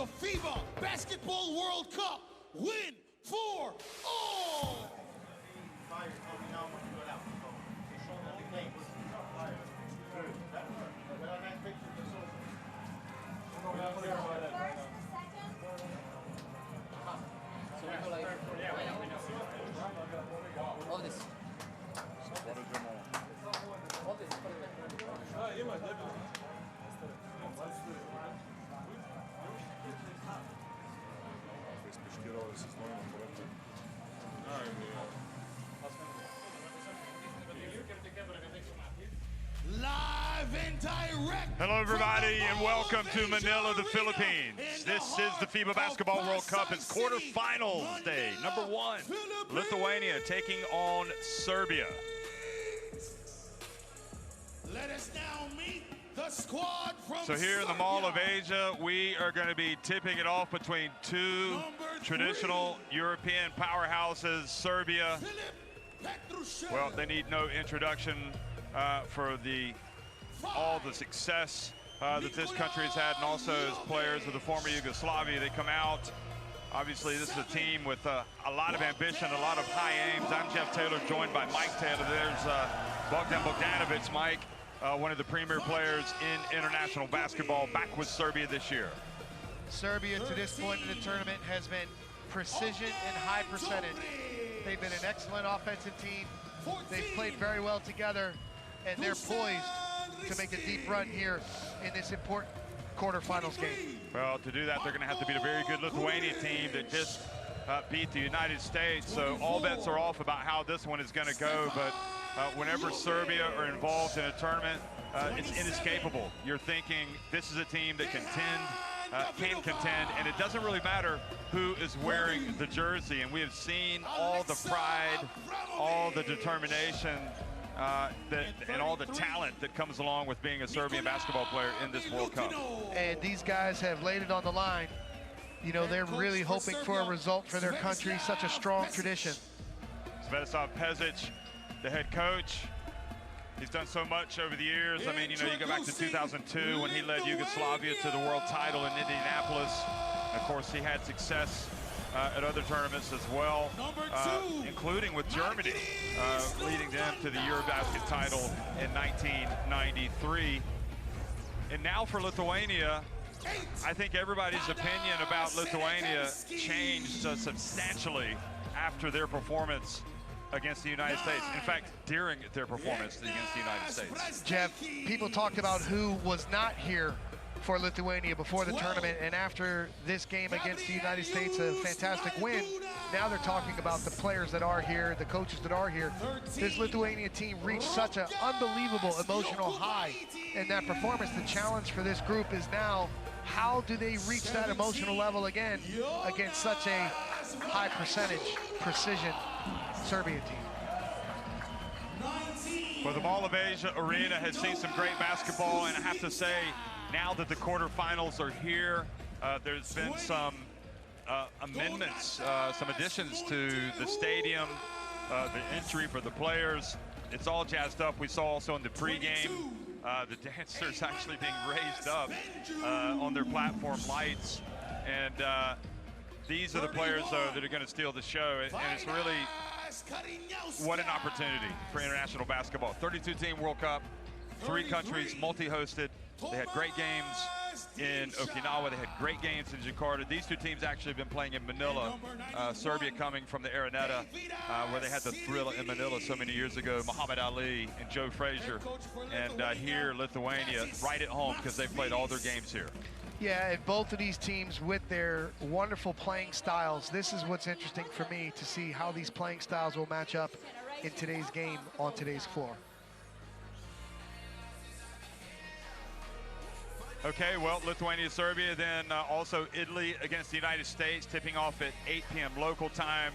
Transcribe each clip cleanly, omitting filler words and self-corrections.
the FIBA Basketball World Cup. Win for all! Live and direct. Hello, everybody, and welcome to Manila, the Philippines. This is the FIBA Basketball World Cup. It's quarterfinals day, number 1. Lithuania taking on Serbia. Let us now meet the squad from So here in the Mall of Asia, we are going to be tipping it off between two traditional European powerhouses, Serbia. Well, they need no introduction for all the success that this country has had, and also as players of the former Yugoslavia. They come out. Obviously, this is a team with a lot of ambition, a lot of high aims. I'm Jeff Taylor, joined by Mike Taylor. There's Bogdanovic, Mike, one of the premier players in international basketball, back with Serbia this year. Serbia, to this point in the tournament, has been precision and high percentage. They've been an excellent offensive team. They've played very well together, and they're poised to make a deep run here in this important quarterfinals game. Well, to do that, they're going to have to beat a very good Lithuania team that just beat the United States. So all bets are off about how this one is going to go. But whenever Serbia are involved in a tournament, it's inescapable. You're thinking this is a team that can contend, and it doesn't really matter who is wearing the jersey. And we have seen all the pride, all the determination, and all the talent that comes along with being a Serbian basketball player in this World Cup. And these guys have laid it on the line. You know, they're really hoping for a result for their country, such a strong tradition. Svetislav Pezic, the head coach. He's done so much over the years. I mean, you know, you go back to 2002 when he led Yugoslavia to the world title in Indianapolis. Of course, he had success at other tournaments as well, including with Germany, leading them to the Eurobasket title in 1993. And now for Lithuania, I think everybody's opinion about Lithuania changed substantially after their performance against the United States. In fact, during their performance against the United States. Jeff, people talked about who was not here for Lithuania before the tournament, and after this game against the United States, a fantastic win, now they're talking about the players that are here, the coaches that are here. This Lithuania team reached such an unbelievable emotional high in that performance. The challenge for this group is now, how do they reach that emotional level again against such a high percentage, precision Serbia team? Well, the Mall of Asia Arena has seen some great basketball, and I have to say, now that the quarterfinals are here, there's been some amendments, some additions to the stadium, the entry for the players. It's all jazzed up. We saw also in the pregame, the dancers actually being raised up on their platform lights. And these are the players, though, that are going to steal the show. And it's really, what an opportunity for international basketball. 32-team World Cup, 3 countries, multi-hosted. They had great games in Okinawa. They had great games in Jakarta. These 2 teams actually have been playing in Manila. Serbia coming from the Araneta, where they had the thrill in Manila so many years ago. Muhammad Ali and Joe Frazier. And here, Lithuania, right at home, because they've played all their games here. Yeah, and both of these teams with their wonderful playing styles, this is what's interesting for me to see how these playing styles will match up in today's game on today's floor. Okay, well, Lithuania, Serbia, then also Italy against the United States, tipping off at 8 p.m. local time.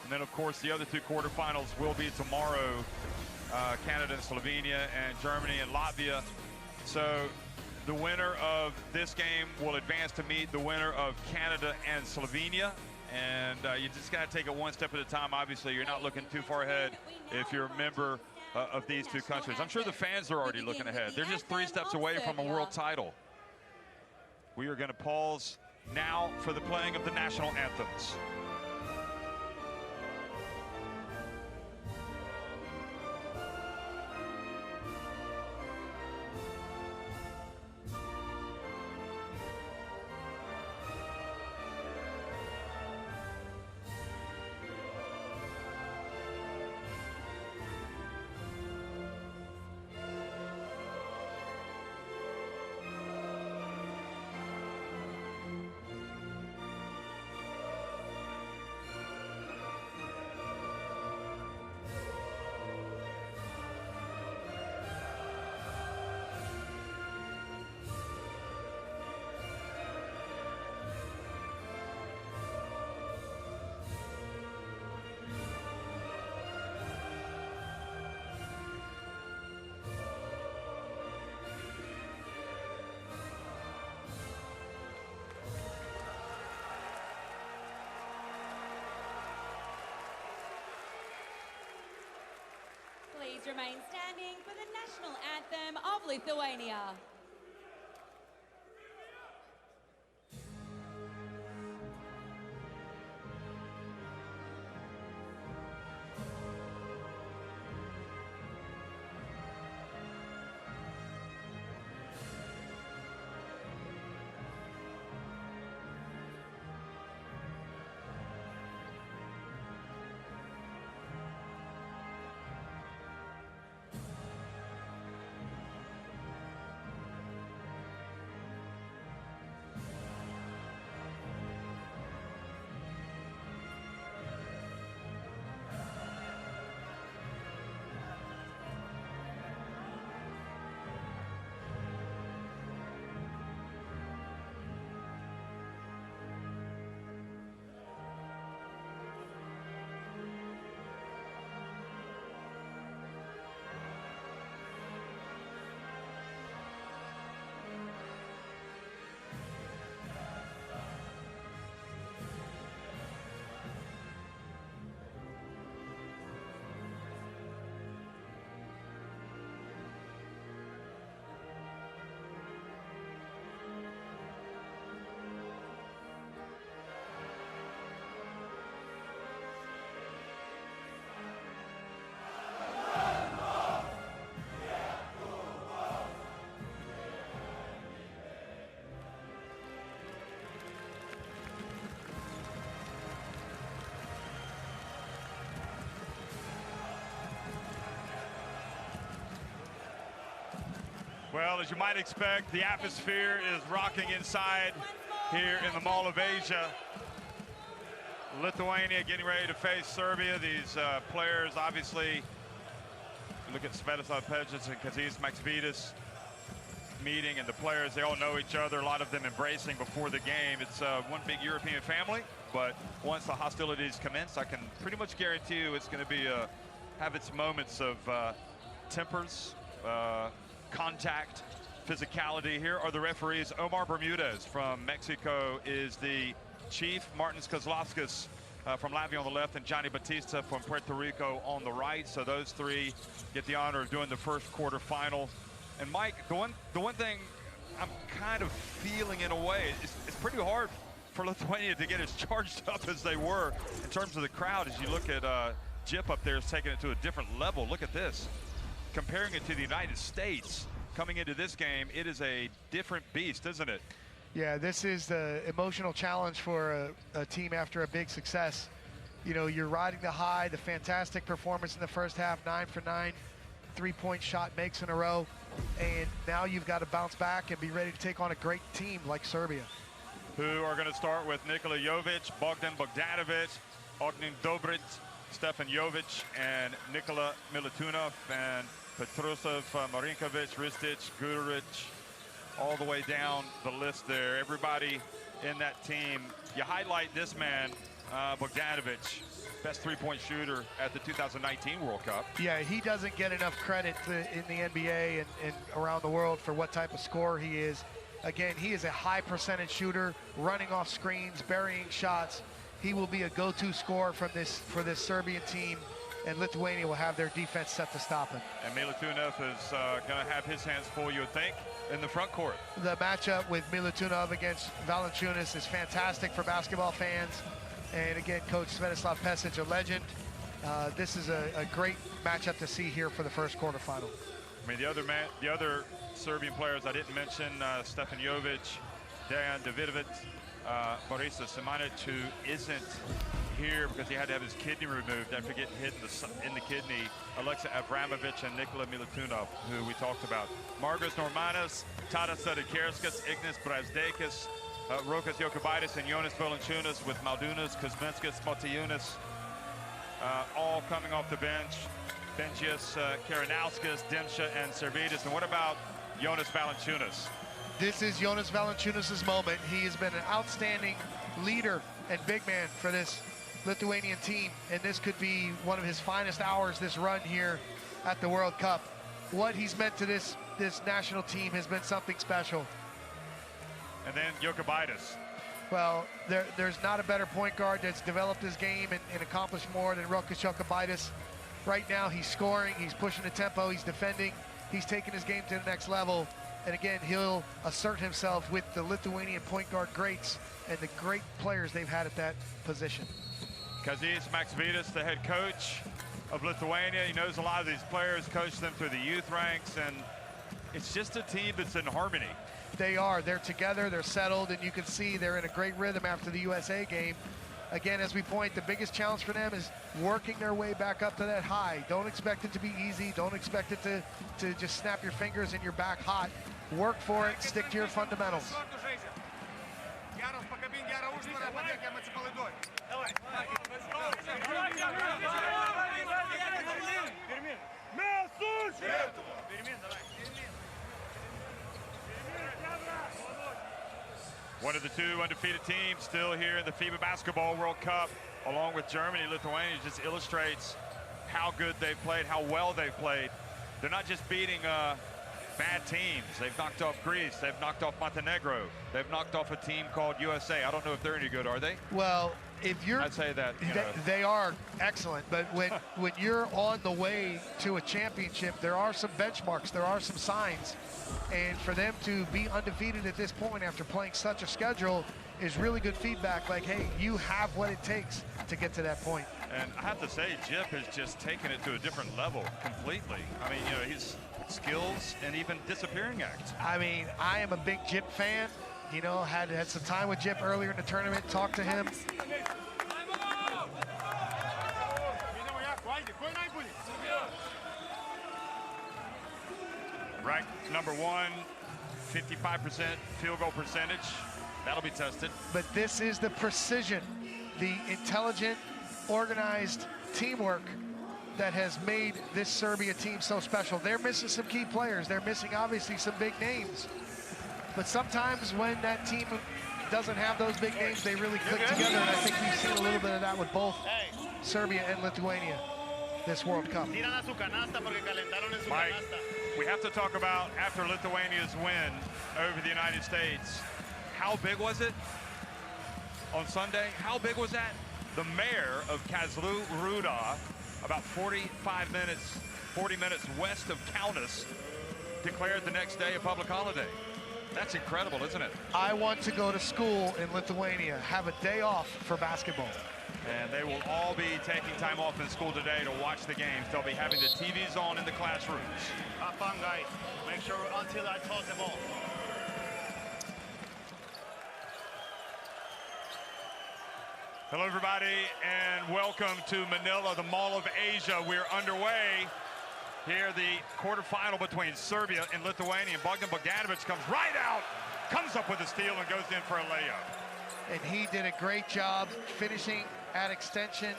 And then, of course, the other 2 quarterfinals will be tomorrow, Canada and Slovenia, and Germany and Latvia. So the winner of this game will advance to meet the winner of Canada and Slovenia. And you just got to take it one step at a time. Obviously, you're not looking too far ahead if you're a member of these 2 countries. I'm sure the fans are already looking ahead. They're just 3 steps away from a world title. We are going to pause Now for the playing of the national anthems. Please remain standing for the national anthem of Lithuania. Well, as you might expect, the atmosphere is rocking inside here in the Mall of Asia. Lithuania getting ready to face Serbia. These players, obviously, look at Svetoslav Pejic and Kazis Maksvidis meeting, and the players, they all know each other, a lot of them embracing before the game. It's one big European family, but once the hostilities commence, I can pretty much guarantee you it's going to be have its moments of tempers, contact, physicality. Here are the referees. Omar Bermudez from Mexico is the chief. Martins Kozlovskis from Latvia on the left, and Johnny Batista from Puerto Rico on the right. So those three get the honor of doing the first quarterfinal. And Mike, the one thing I'm kind of feeling in a way, it's pretty hard for Lithuania to get as charged up as they were in terms of the crowd. As you look at Jip up there is taking it to a different level. Look at this. Comparing it to the United States, coming into this game, it is a different beast, isn't it? Yeah, this is the emotional challenge for a team after a big success. You know, you're riding the high, the fantastic performance in the first half, 9 for 9, 3-point shot makes in a row, and now you've got to bounce back and be ready to take on a great team like Serbia. Who are going to start with Nikola Jovic, Bogdan Bogdanovic, Ognin Dobric, Stefan Jovic, and Nikola Milutinov, and Petrusov, Marinkovic, Ristic, Guduric, all the way down the list there. Everybody in that team. You highlight this man, Bogdanovic, best three-point shooter at the 2019 World Cup. Yeah, he doesn't get enough credit in the NBA and around the world for what type of scorer he is. Again, he is a high percentage shooter, running off screens, burying shots. He will be a go-to scorer for this Serbian team. and Lithuania will have their defense set to stop him. And Milutinov is going to have his hands full, you would think, in the front court. The matchup with Milutinov against Valanciunas is fantastic for basketball fans. And again, Coach Svetislav Pesic, a legend. This is a great matchup to see here for the first quarterfinal. I mean, the other Serbian players I didn't mention, Stefan Jovic, Dejan Davidovic, Borisa Simanic, who isn't here because he had to have his kidney removed after getting hit in the kidney. Alexa Abramovich and Nikola Milutinov, who we talked about. Margos Normanas, Tadas Sadikerskas, Ignas Brazdeikis, Rokas Jokubaitis, and Jonas Valanciunas with Maldunas, Kuzminskas, Motiejunas, all coming off the bench. Benjius, Karanauskas, Demsha, and Servidis. And what about Jonas Valanciunas? This is Jonas Valanciunas' moment. He has been an outstanding leader and big man for this Lithuanian team, and this could be one of his finest hours, this run here at the World Cup. What he's meant to this national team has been something special. And then Jokubaitis. Well, there's not a better point guard that's developed his game and accomplished more than Rokas Jokubaitis. Right now, he's scoring, he's pushing the tempo, he's defending, he's taking his game to the next level. And again, he'll assert himself with the Lithuanian point guard greats and the great players they've had at that position. Kazis Maksvydas, the head coach of Lithuania. He knows a lot of these players, coached them through the youth ranks, and it's just a team that's in harmony. They are. They're together, they're settled, and you can see they're in a great rhythm after the USA game. Again, as we point, the biggest challenge for them is working their way back up to that high. Don't expect it to be easy. Don't expect it to just snap your fingers and you're back hot. Work for it. Stick to your fundamentals. One of the two undefeated teams still here in the FIBA Basketball World Cup, along with Germany. Lithuania just illustrates how good they've played, how well they've played. They're not just beating bad teams. They've knocked off Greece. They've knocked off Montenegro. They've knocked off a team called USA. I don't know if they're any good, are they? Well, if you're... I'd say that, you know. They are excellent, but when you're on the way to a championship, there are some benchmarks, there are some signs. And for them to be undefeated at this point after playing such a schedule is really good feedback, like, hey, you have what it takes to get to that point. And I have to say, Jip has just taken it to a different level completely. I mean, you know, his skills and even disappearing act. I mean, I am a big Jip fan. You know, had some time with Jip earlier in the tournament, talked to him. Ranked number one, 55% field goal percentage. That'll be tested. But this is the precision, the intelligent, organized teamwork that has made this Serbia team so special. They're missing some key players. They're missing, obviously, some big names. But sometimes when that team doesn't have those big names, they really click together. And I think we've seen a little bit of that with both Serbia and Lithuania this World Cup. Mike, we have to talk about, after Lithuania's win over the United States, how big was it on Sunday? How big was that? The mayor of Kazlu Ruda, about 40 minutes west of Kaunas, declared the next day a public holiday. That's incredible, isn't it? I want to go to school in Lithuania, have a day off for basketball. And they will all be taking time off in school today to watch the games. They'll be having the TVs on in the classrooms. Have fun, guys. Make sure until I toss the ball. Hello, everybody, and welcome to Manila, the Mall of Asia. We're underway here, the quarterfinal between Serbia and Lithuania. Bogdan Bogdanovic comes right out, comes up with a steal, and goes in for a layup. And he did a great job finishing at extension,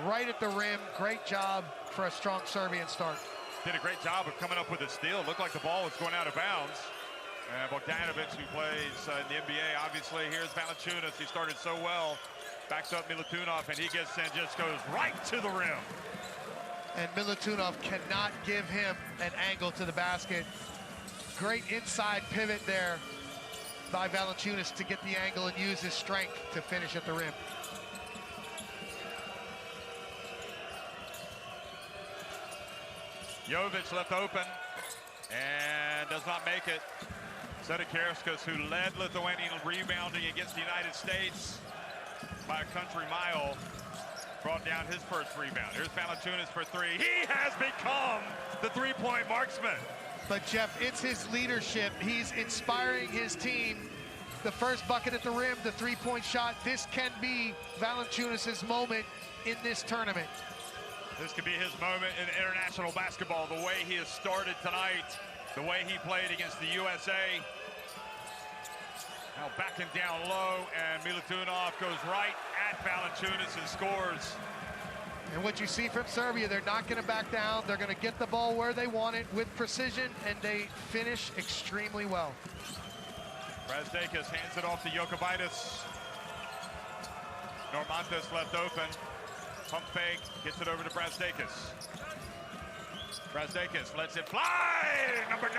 right at the rim. Great job for a strong Serbian start. Did a great job of coming up with a steal. It looked like the ball was going out of bounds. And Bogdanovic, who plays in the NBA, obviously. Here's Valanciunas. He started so well. Backs up Milutinov, and he gets in, just goes right to the rim. And Milutinov cannot give him an angle to the basket. Great inside pivot there by Valanciunas to get the angle and use his strength to finish at the rim. Jovic left open and does not make it. Sedekerskas, who led Lithuania in rebounding against the United States by a country mile, brought down his first rebound. Here's Valanciunas for three. He has become the three-point marksman. But Jeff, it's his leadership. He's inspiring his team. The first bucket at the rim, the three-point shot. This can be Valanciunas' moment in this tournament. This could be his moment in international basketball, the way he has started tonight, the way he played against the USA. Now backing down low, and Milutinov goes right at Valanciunas and scores. And what you see from Serbia, they're not going to back down. They're going to get the ball where they want it with precision, and they finish extremely well. Brasdeikis hands it off to Jokubaitis. Normantas left open. Pump fake, gets it over to Brasdeikis. Brasdeikis lets it fly, number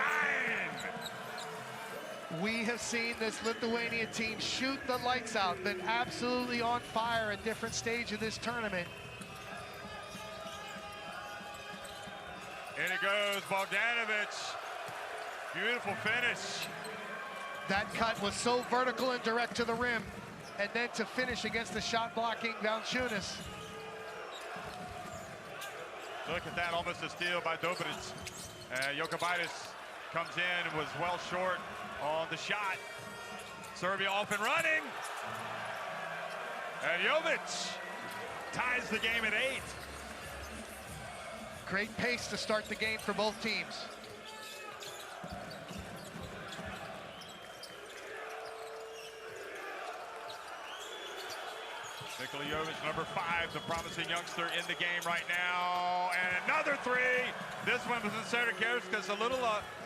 9. We have seen this Lithuania team shoot the lights out, been absolutely on fire at different stages of this tournament. In it goes, Bogdanovic. Beautiful finish. That cut was so vertical and direct to the rim. And then to finish against the shot-blocking Valanciunas. Look at that, almost a steal by Dobric. Jokubaitis comes in and was well short on the shot. Serbia off and running. And Jovic ties the game at 8. Great pace to start the game for both teams. Nikola Jovic, number 5, the promising youngster in the game right now. And another 3. This one was in Sedekerskas, a little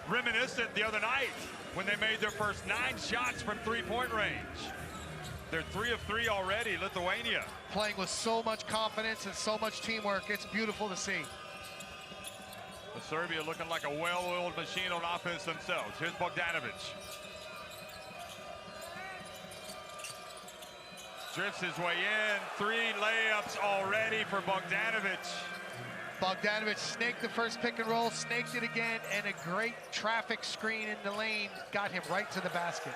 reminiscent the other night when they made their first 9 shots from three-point range. They're 3 of 3 already, Lithuania. Playing with so much confidence and so much teamwork. It's beautiful to see. But Serbia looking like a well-oiled machine on offense themselves. Here's Bogdanovic. Drifts his way in. 3 layups already for Bogdanovic. Bogdanovic snaked the first pick and roll, snaked it again, and a great traffic screen in the lane got him right to the basket.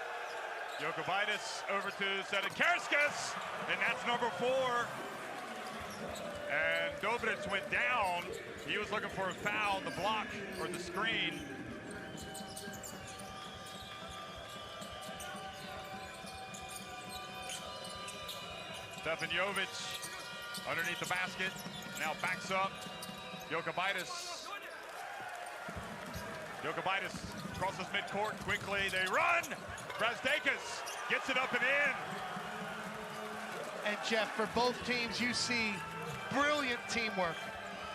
Jokubaitis over to Sedekerskas, and that's number 4. And Dobric went down. He was looking for a foul, the block or the screen. Stefan Jovic underneath the basket, now backs up. Jokubaitis crosses midcourt quickly. They run. Brasdeikis gets it up and in. And Jeff, for both teams, you see brilliant teamwork.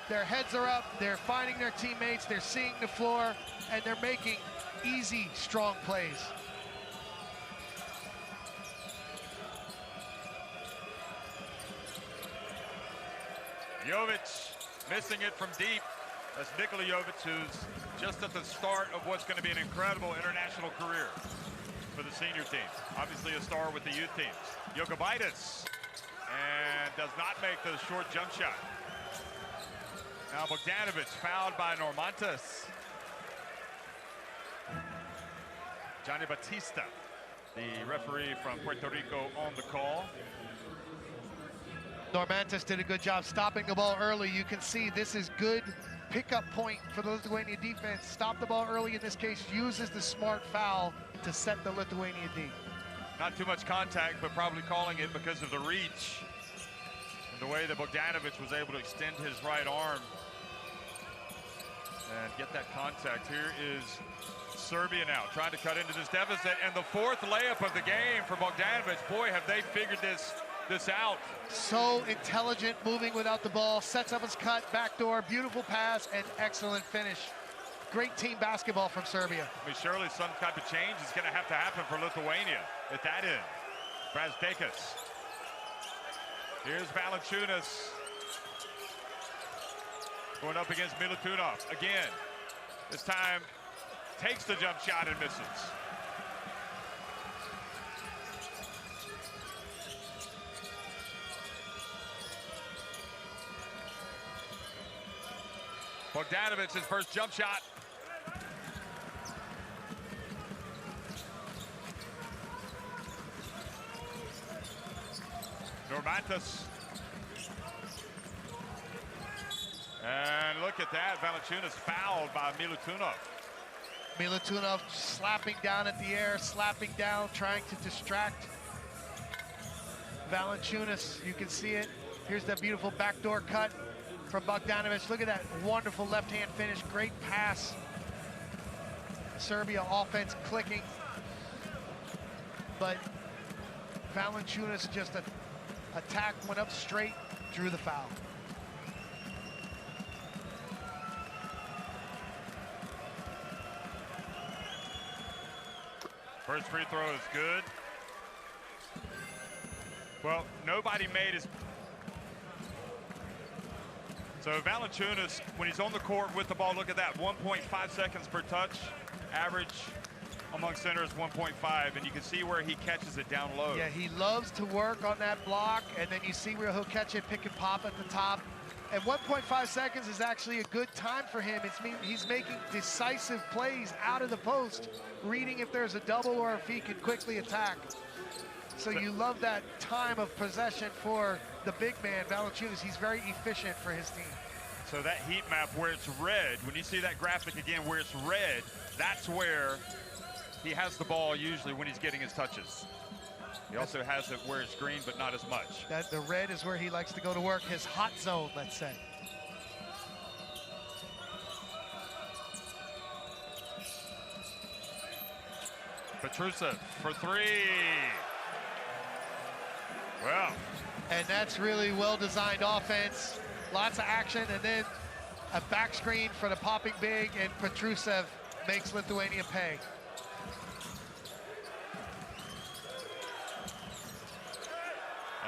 Their heads are up, they're finding their teammates, they're seeing the floor, and they're making easy, strong plays. Jovic missing it from deep. That's Nikola Jovic, who's just at the start of what's going to be an incredible international career for the senior team. Obviously a star with the youth teams. Jokubaitis, and does not make the short jump shot. Now Bogdanovic fouled by Normantas. Johnny Batista, the referee from Puerto Rico, on the call. Normantas did a good job stopping the ball early. You can see this is good pickup point for the Lithuania defense. Stop the ball early, in this case, uses the smart foul to set the Lithuania D. Not too much contact, but probably calling it because of the reach and the way that Bogdanovic was able to extend his right arm and get that contact. Here is Serbia now trying to cut into this deficit, and the 4th layup of the game for Bogdanovic. Boy, have they figured this out. So intelligent, moving without the ball, sets up his cut, backdoor, beautiful pass, and excellent finish. Great team basketball from Serbia. I mean, surely some type of change is going to have to happen for Lithuania at that end. Brasdeikis. Here's Valanciunas going up against Milutinov again. This time takes the jump shot and misses. Bogdanovic, his first jump shot. Normantas. And look at that, Valanciunas fouled by Milutinov. Milutinov slapping down at the air, slapping down, trying to distract Valanciunas. You can see it. Here's that beautiful backdoor cut from Bogdanovic. Look at that wonderful left-hand finish, great pass. Serbia offense clicking. But Valanciunas just attacked, went up straight, drew the foul. First free throw is good. Well, nobody made his... So Valanciunas, when he's on the court with the ball, look at that, 1.5 seconds per touch. Average among centers 1.5, and you can see where he catches it down low. Yeah, he loves to work on that block, and then you see where he'll catch it, pick and pop at the top. And 1.5 seconds is actually a good time for him. He's making decisive plays out of the post, reading if there's a double or if he can quickly attack. So you love that time of possession for the big man, Valanciunas. He's very efficient for his team. So that heat map where it's red, when you see that graphic again where it's red, that's where he has the ball usually when he's getting his touches. He also has it where it's green, but not as much. The red is where he likes to go to work, his hot zone, let's say. Petrusev for three. Well. And that's really well-designed offense. Lots of action, and then a back screen for the popping big, and Petrusev makes Lithuania pay.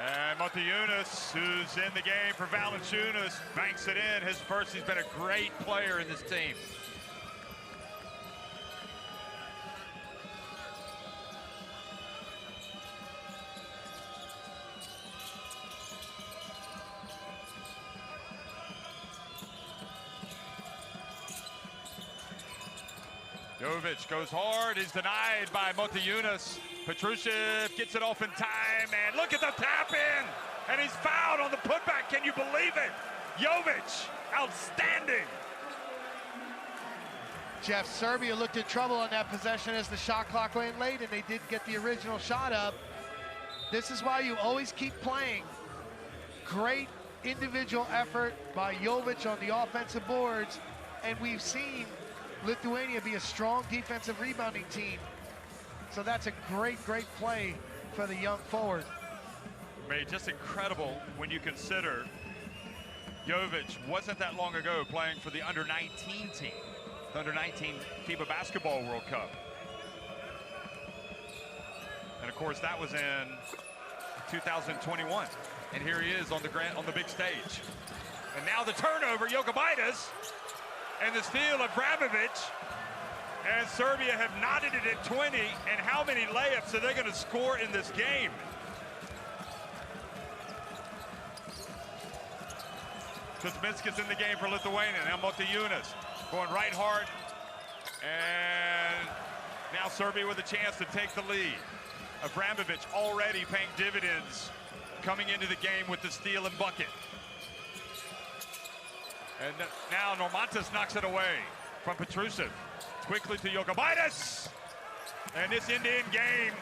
And Motiejunas, who's in the game for Valanciunas, banks it in. His first, he's been a great player in this team. Jovic goes hard, he's denied by Motiejunas. Petrusev gets it off in time, and look at the tap in! And he's fouled on the putback, can you believe it? Jovic, outstanding! Jeff, Serbia looked in trouble on that possession as the shot clock went late, and they did get the original shot up. This is why you always keep playing. Great individual effort by Jovic on the offensive boards, and we've seen Lithuania be a strong defensive rebounding team. So that's a great, great play for the young forward. Made just incredible when you consider Jovic wasn't that long ago playing for the under-19 team, the under-19 FIBA Basketball World Cup. And of course that was in 2021. And here he is on the big stage. And now the turnover, Jokubaitis. And the steal of Fibawc, and Serbia have knotted it at 20, and how many layups are they going to score in this game? Kuzminskis in the game for Lithuania, now Motiejunas going right hard, and now Serbia with a chance to take the lead. Fibawc already paying dividends coming into the game with the steal and bucket. And now Normantas knocks it away from Petrusev. Quickly to Jokubaitis. And this end-to-end game.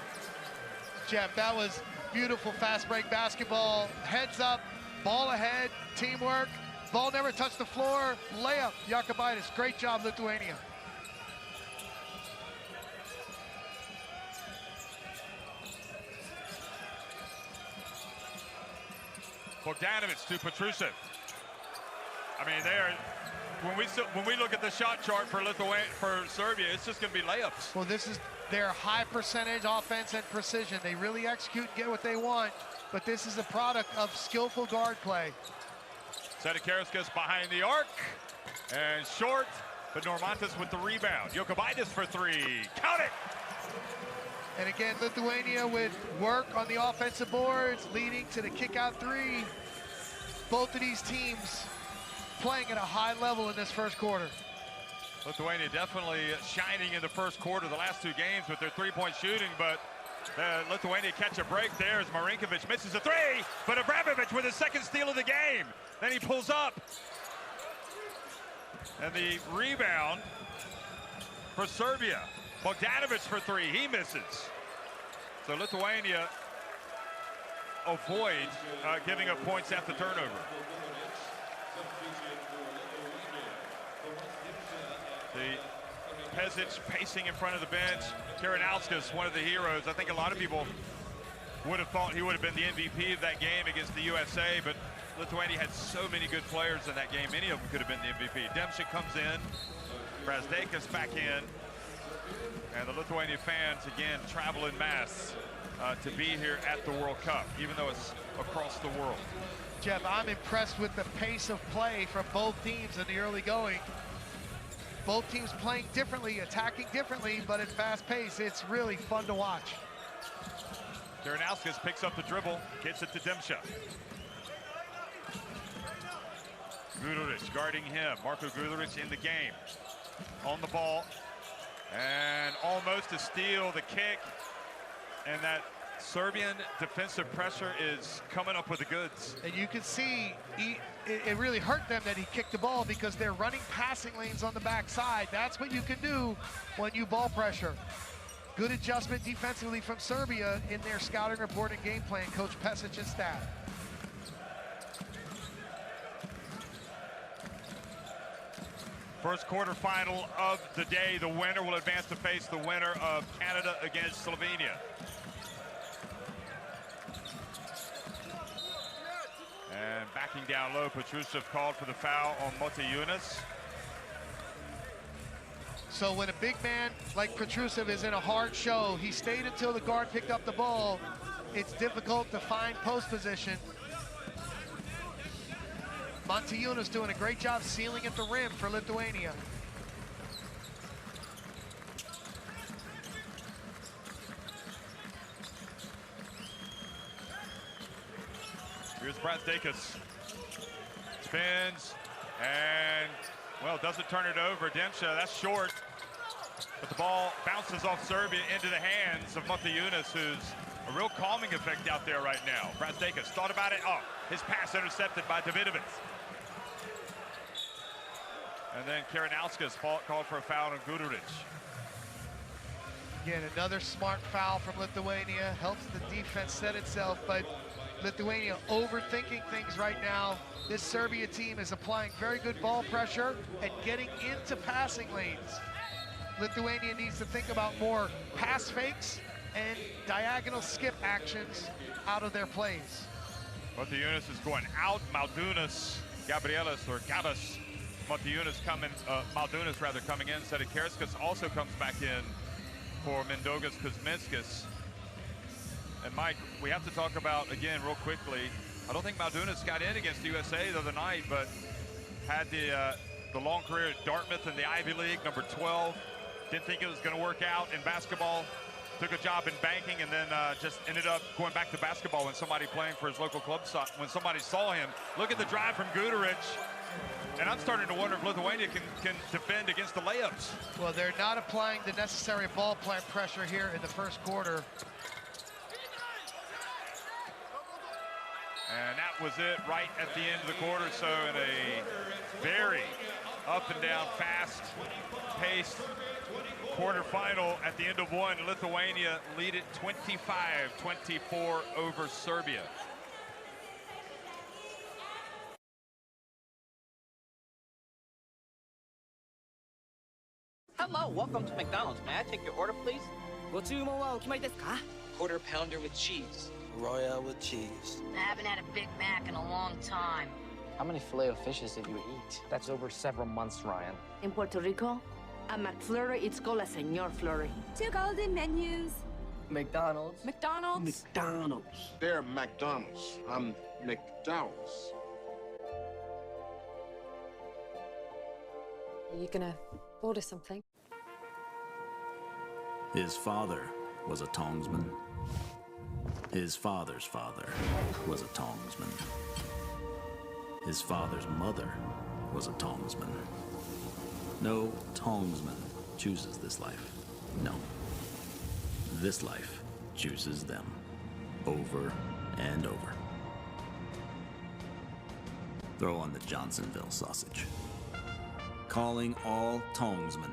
Jeff, that was beautiful fast break basketball. Heads up, ball ahead, teamwork. Ball never touched the floor. Layup, Jokubaitis. Great job, Lithuania. Bogdanovic to Petrusev. I mean, they are, when we look at the shot chart for Serbia, it's just going to be layups. Well, this is their high percentage offense and precision. They really execute and get what they want, but this is a product of skillful guard play. Sedekauskas behind the arc, and short, but Normantas with the rebound. Jokubaitis for three, count it! And again, Lithuania with work on the offensive boards, leading to the kick-out three. Both of these teams playing at a high level in this first quarter. Lithuania definitely shining in the first quarter the last two games with their three-point shooting, but Lithuania catch a break there as Marinkovic misses a three, but Abramovich with his second steal of the game. Then he pulls up. And the rebound for Serbia. Bogdanovic for three, he misses. So Lithuania avoids giving up points after turnover. The Pezic pacing in front of the bench. Karanauskas, one of the heroes. I think a lot of people would have thought he would have been the MVP of that game against the USA, but Lithuania had so many good players in that game. Many of them could have been the MVP. Demchik comes in. Brasdeikis back in. And the Lithuania fans, again, travel in mass to be here at the World Cup, even though it's across the world. Jeff, I'm impressed with the pace of play from both teams in the early going. Both teams playing differently, attacking differently, but at fast pace. It's really fun to watch. Karanauskas picks up the dribble, gets it to Demchik. Guduric guarding him. Marko Guduric in the game. On the ball. And almost a steal, the kick. And that Serbian defensive pressure is coming up with the goods. And you can see it really hurt them that he kicked the ball because they're running passing lanes on the backside. That's what you can do when you ball pressure. Good adjustment defensively from Serbia in their scouting report and game plan, Coach Pezic and staff. First quarterfinal of the day. The winner will advance to face the winner of Canada against Slovenia. And backing down low, Petrusev called for the foul on Motiejunas. So when a big man like Petrusev is in a hard show, he stayed until the guard picked up the ball. It's difficult to find post position. Motiejunas doing a great job sealing at the rim for Lithuania. Here's Brasdeikis. Spins and, well, doesn't turn it over. Demchik, that's short. But the ball bounces off Serbia into the hands of Motiejunas, who's a real calming effect out there right now. Brasdeikis thought about it. Oh, his pass intercepted by Davidovic. And then Karanauskas called for a foul on Guduric. Again, another smart foul from Lithuania. Helps the defense set itself, but Lithuania overthinking things right now. This Serbia team is applying very good ball pressure and getting into passing lanes. Lithuania needs to think about more pass fakes and diagonal skip actions out of their plays. Motiejunas is going out. Maldunas, Gabrielis or Gabas. Motiejunas coming in. Sedekarskas also comes back in for Mindaugas Kuzminskas. And Mike, we have to talk about, again, real quickly, I don't think Maldunas got in against the USA the other night, but had the long career at Dartmouth in the Ivy League, number 12. Didn't think it was going to work out in basketball. Took a job in banking and then just ended up going back to basketball when somebody playing for his local club, when somebody saw him. Look at the drive from Guduric. And I'm starting to wonder if Lithuania can defend against the layups. Well, they're not applying the necessary ball plant pressure here in the first quarter. And that was it right at the end of the quarter. So in a very up and down, fast-paced quarterfinal at the end of one, Lithuania lead it 25-24 over Serbia. Hello, welcome to McDonald's. May I take your order, please? ご注文はお決まりですか? Quarter pounder with cheese. Royale with cheese. I haven't had a Big Mac in a long time. How many filet-o-fishes did you eat? That's over several months, Ryan. In Puerto Rico, a McFlurry, it's called a Señor Flurry. 2 golden menus. McDonald's. McDonald's. McDonald's. They're McDonald's. I'm McDowell's. Are you gonna order something? His father was a tongsman. His father's father was a tongsman. His father's mother was a tongsman. No tongsman chooses this life. No. This life chooses them. Over and over. Throw on the Johnsonville sausage. Calling all tongsmen.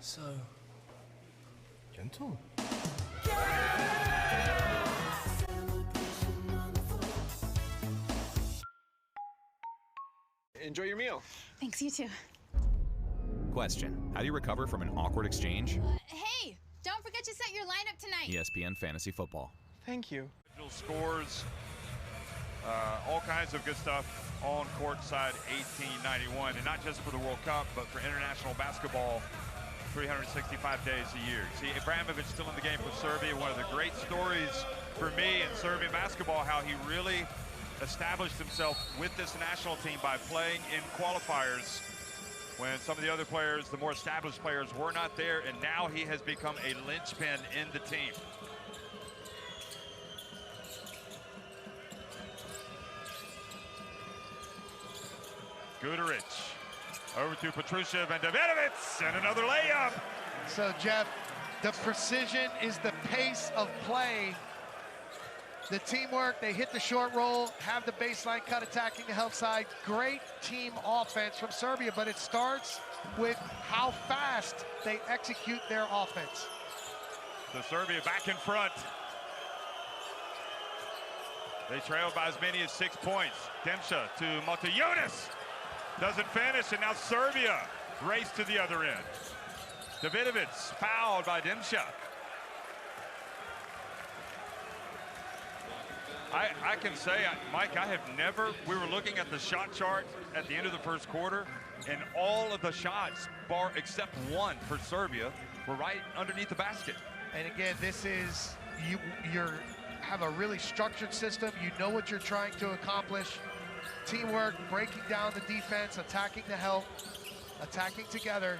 So gentle. Enjoy your meal. Thanks, you too. Question: how do you recover from an awkward exchange? Hey, don't forget to set your lineup tonight. ESPN Fantasy Football. Thank you. Scores, all kinds of good stuff on courtside 1891, and not just for the World Cup, but for international basketball 365 days a year. See, Abramovich still in the game for Serbia. One of the great stories for me in Serbian basketball, how he really established himself with this national team by playing in qualifiers when some of the other players, the more established players, were not there, and now he has become a linchpin in the team. Guduric over to Petrusev and Davidovich, and another layup. So, Jeff, the precision is the pace of play. The teamwork, they hit the short roll, have the baseline cut attacking the help side. Great team offense from Serbia, but it starts with how fast they execute their offense. So Serbia back in front. They trailed by as many as 6 points. Demša to Motiejunas. Doesn't finish, and now Serbia race to the other end. Davidovic fouled by Demša. I can say, Mike, I have never, we were looking at the shot chart at the end of the first quarter, and all of the shots, bar except one for Serbia, were right underneath the basket. And again, this is, you have a really structured system. You know what you're trying to accomplish. Teamwork, breaking down the defense, attacking the help, attacking together.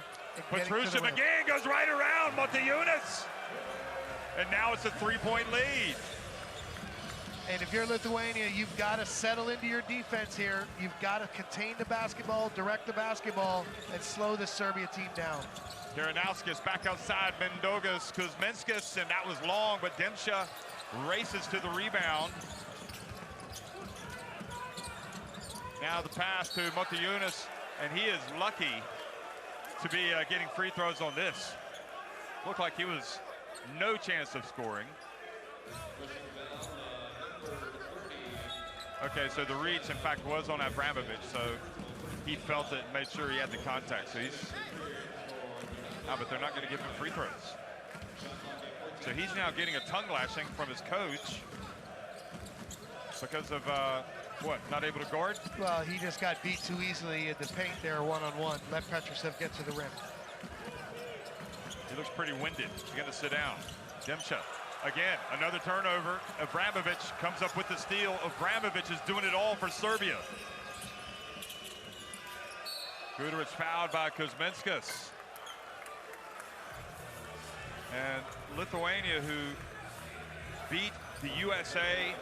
Petrusev again goes right around Motiejunas. And now it's a three-point lead. And if you're Lithuania, you've got to settle into your defense here. You've got to contain the basketball, direct the basketball, and slow the Serbia team down. Karanauskas back outside, Mindaugas, Kuzminskas, and that was long, but Demša races to the rebound. Now the pass to Motiejunas, and he is lucky to be getting free throws on this. Looked like he was no chance of scoring. Okay, so the reach, in fact, was on Abramovich, so he felt it, made sure he had the contact. So he's, but they're not going to give him free throws. So he's now getting a tongue lashing from his coach because of, what, not able to guard? Well, he just got beat too easily in the paint there, one-on-one. Let Petrusev get to the rim. He looks pretty winded. He's going to sit down. Demša. Again, another turnover. Abramovich comes up with the steal. Abramovich is doing it all for Serbia. Guduric fouled by Kuzminskas. And Lithuania, who beat the USA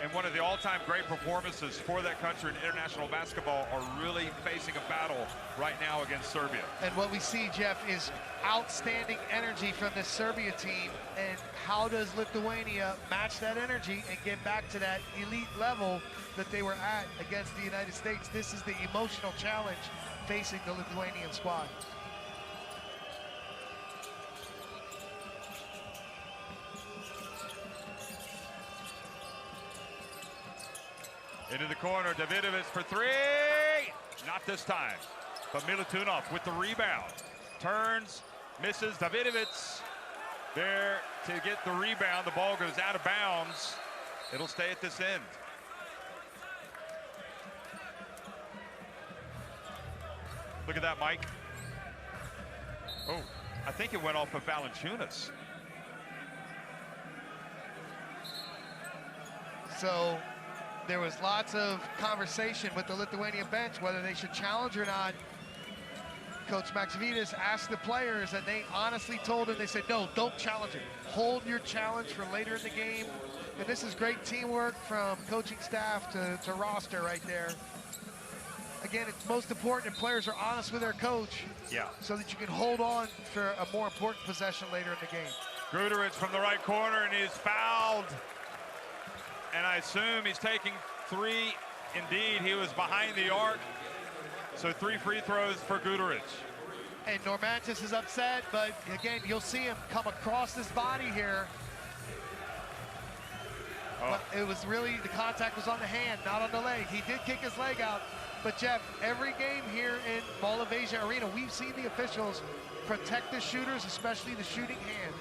and one of the all-time great performances for that country in international basketball, are really facing a battle right now against Serbia. And what we see, Jeff, is outstanding energy from the Serbia team. And how does Lithuania match that energy and get back to that elite level that they were at against the United States? This is the emotional challenge facing the Lithuanian squad. Into the corner, Davidovic for three. Not this time, but Milutinov with the rebound. Turns, misses. Davidovic there to get the rebound. The ball goes out of bounds. It'll stay at this end. Look at that, Mike. Oh, I think it went off of Valanciunas. So there was lots of conversation with the Lithuanian bench whether they should challenge or not. Coach Maksvydas asked the players, and they honestly told him, they said, no, don't challenge it. Hold your challenge for later in the game. And this is great teamwork from coaching staff to roster right there. Again, it's most important that players are honest with their coach. Yeah. So that you can hold on for a more important possession later in the game. Guduric from the right corner, and he's fouled. And I assume he's taking 3. Indeed, he was behind the arc. So 3 free throws for Guduric. And Normantis is upset, but again, you'll see him come across his body here. But it was really, the contact was on the hand, not on the leg. He did kick his leg out. But Jeff, every game here in Mall of Asia Arena, we've seen the officials protect the shooters, especially the shooting hand.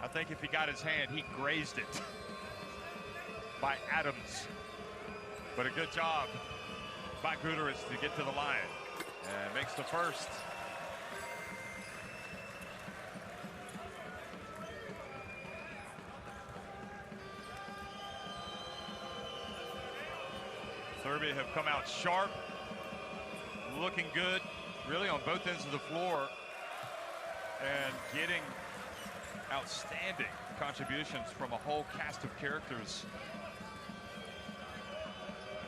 I think if he got his hand, he grazed it by Adams. But a good job by Guduric to get to the line. And makes the first. Serbia have come out sharp, looking good, really on both ends of the floor, and getting outstanding contributions from a whole cast of characters.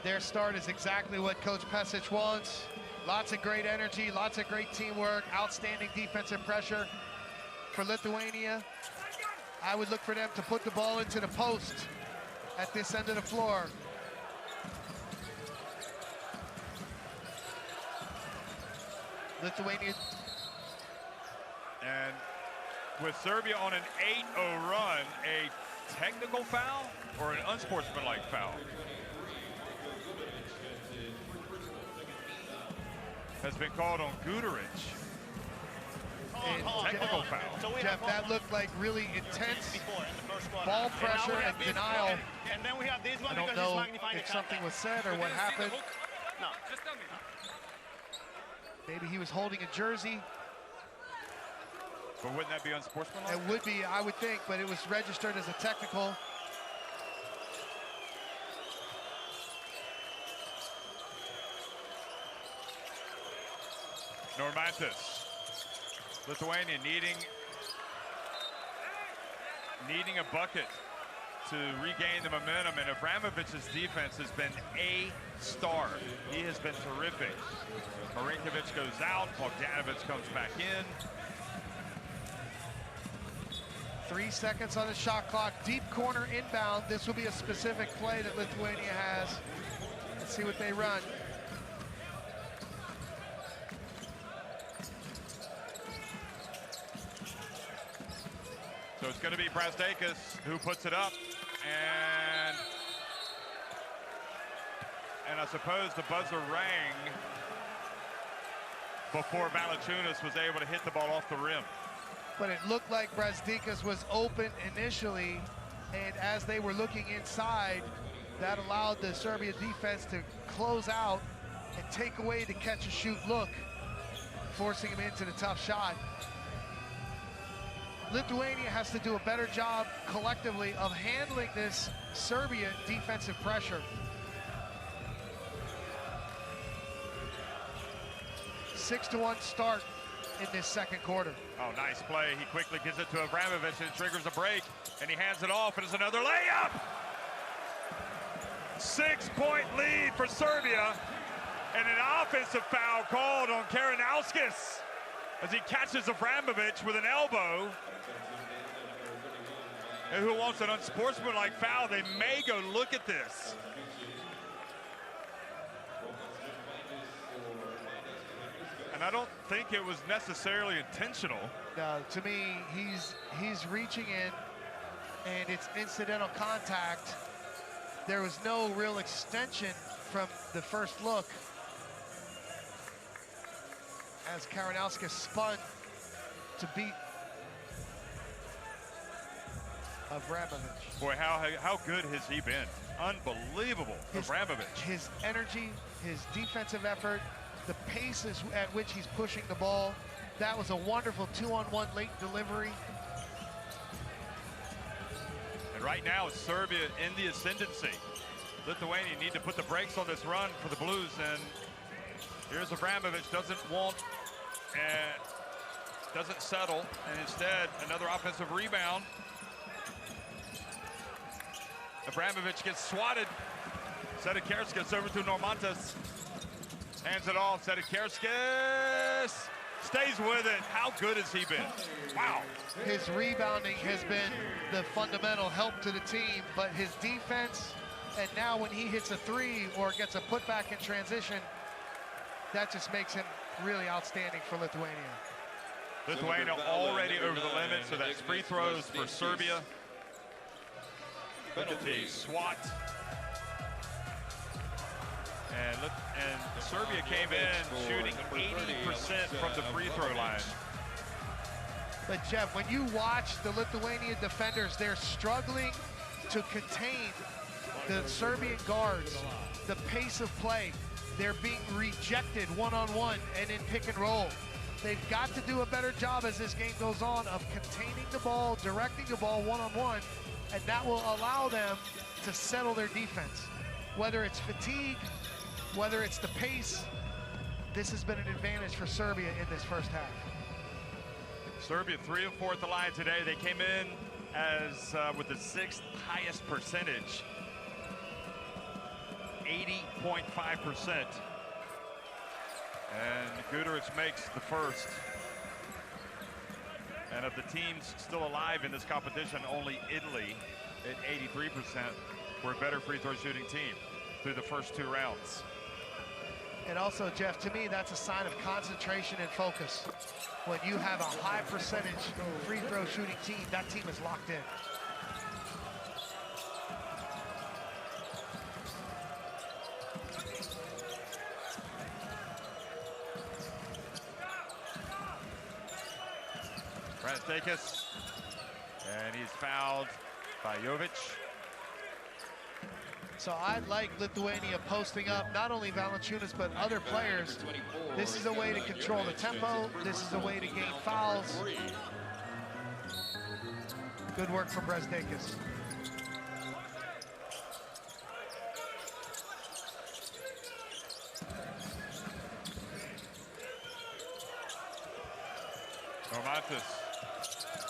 Their start is exactly what Coach Pesic wants. Lots of great energy, lots of great teamwork, outstanding defensive pressure for Lithuania. I would look for them to put the ball into the post at this end of the floor. Lithuania. And with Serbia on an 8-0 run, a technical foul or an unsportsmanlike foul has been called on Guduric. Technical foul. Jeff, that looked like really intense ball pressure and denial. And then we have this one. I don't know if something was said or what happened. No, just tell me. Maybe he was holding a jersey. But wouldn't that be unsportsmanlike? It would be, I would think, but it was registered as a technical. Normantis. Lithuania needing a bucket to regain the momentum, and Abramovic's defense has been a star. He has been terrific. Marinkovic goes out, Bogdanovic comes back in. 3 seconds on the shot clock, deep corner inbound. This will be a specific play that Lithuania has. Let's see what they run. So it's going to be Brasdeikis who puts it up, and I suppose the buzzer rang before Valanciunas was able to hit the ball off the rim. But it looked like Brasdeikis was open initially, and as they were looking inside, that allowed the Serbia defense to close out and take away the catch-and-shoot look, forcing him into the tough shot. Lithuania has to do a better job collectively of handling this Serbia defensive pressure. 6-1 start in this second quarter. Oh, nice play. He quickly gives it to Abramovich and it triggers a break, and he hands it off, and it's another layup. 6-point lead for Serbia, and an offensive foul called on Karanauskas as he catches Abramovich with an elbow. And who wants an unsportsmanlike foul? They may go look at this. And I don't think it was necessarily intentional. No, to me, he's reaching in, and it's incidental contact. There was no real extension from the first look as Karanauskas spun to beat Abramovich. Boy, how good has he been? Unbelievable, Abramovich. His energy, his defensive effort, the pace at which he's pushing the ball. That was a wonderful 2-on-1 late delivery. And right now it's Serbia in the ascendancy. Lithuania need to put the brakes on this run for the Blues, and here's Abramovich, doesn't want doesn't settle, and instead another offensive rebound. Abramovich gets swatted. Sedekerskis over to Normantas. Hands it off. Sedekerskis stays with it. How good has he been? Wow. His rebounding has been the fundamental help to the team, but his defense, and now when he hits a three or gets a putback in transition, that just makes him really outstanding for Lithuania. Lithuania already over the limit, so that's free throws for Serbia. Look at the swat. And Serbia came in shooting 80% from the free throw line. But Jeff, when you watch the Lithuanian defenders, they're struggling to contain the Serbian guards, the pace of play. They're being rejected one-on-one and in pick and roll. They've got to do a better job as this game goes on of containing the ball, directing the ball one-on-one, and that will allow them to settle their defense. Whether it's fatigue, whether it's the pace, this has been an advantage for Serbia in this first half. Serbia 3 of 4 at the line today. They came in as with the 6th highest percentage, 80.5%. And Guduric makes the first. And of the teams still alive in this competition, only Italy at 83% were a better free throw shooting team through the first 2 rounds. And also, Jeff, to me, that's a sign of concentration and focus. When you have a high percentage free throw shooting team, that team is locked in. Brastakis, and he's fouled by Jovic. So I like Lithuania posting up not only Valanciunas but other players. This is a way to control the tempo. This is a way to gain fouls. Good work from Brastakis. Normantas,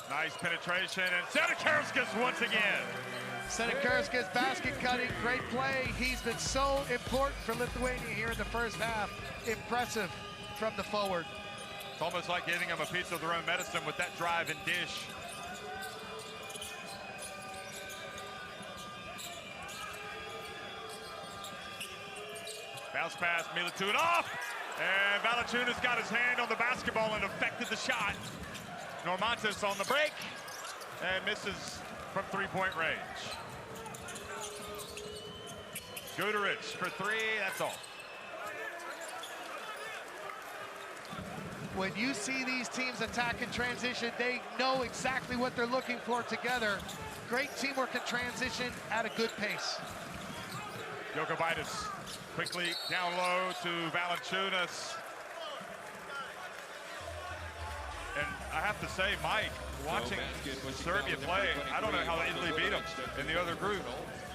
nice penetration, and Sedekerskis once again. Sedekerskis basket cutting, great play. He's been so important for Lithuania here in the first half. Impressive from the forward. It's almost like giving him a piece of their own medicine with that drive and dish. Bounce pass, Milutinov, and Valanciunas got his hand on the basketball and affected the shot. Normantas on the break and misses from three-point range. Guduric for 3, that's all. When you see these teams attack in transition, they know exactly what they're looking for together. Great teamwork in transition at a good pace. Jokubaitis quickly down low to Valanciunas. And I have to say, Mike, watching Serbia play, I don't know how Italy beat them in the other group.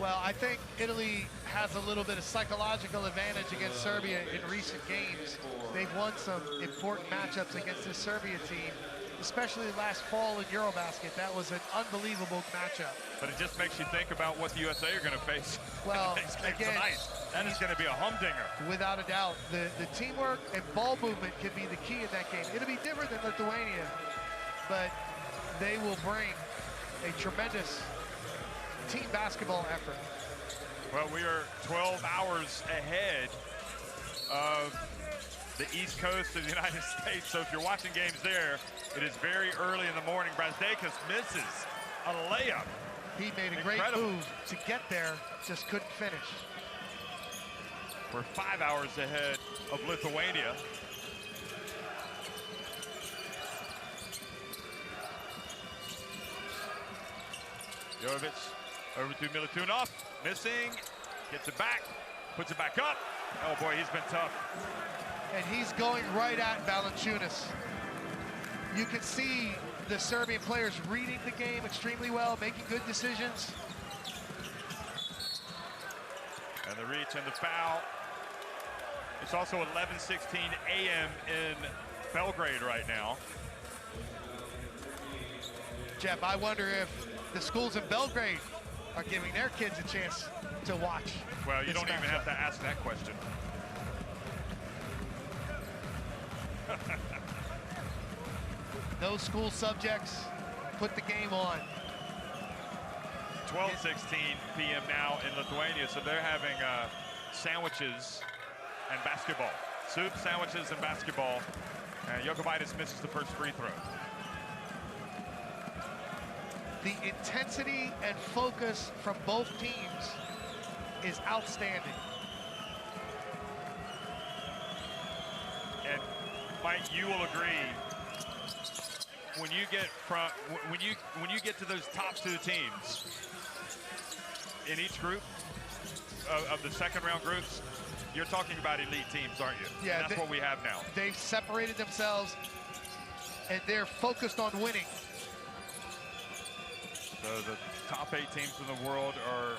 Well, I think Italy has a little bit of psychological advantage against Serbia in recent games. They've won some important matchups against this Serbia team, especially last fall in Eurobasket. That was an unbelievable matchup. But it just makes you think about what the USA are going to face. Well, again, tonight. That is going to be a humdinger. Without a doubt. The teamwork and ball movement can be the key in that game. It'll be different than Lithuania, but they will bring a tremendous team basketball effort. Well, we are 12 hours ahead of the East Coast of the United States. So if you're watching games there, it is very early in the morning. Brastakis misses a layup. He made a great move to get there, just couldn't finish. We're 5 hours ahead of Lithuania. Jovic over to Milutinov, missing, gets it back, puts it back up. Oh boy, he's been tough. And he's going right at Valanciunas. You can see the Serbian players reading the game extremely well, making good decisions. And the reach and the foul. It's also 11:16 a.m. in Belgrade right now. Jeff, I wonder if the schools in Belgrade are giving their kids a chance to watch. Well, you don't even have to ask that question. No school subjects, put the game on. 12:16 p.m. now in Lithuania, so they're having sandwiches and basketball. Soup, sandwiches, and basketball. Jokubaitis misses the first free throw. The intensity and focus from both teams is outstanding. And Mike, you will agree, when you get to those top two teams in each group of the second round groups, you're talking about elite teams, aren't you? Yeah, and that's what we have now. They've separated themselves and they're focused on winning. So the top 8 teams in the world are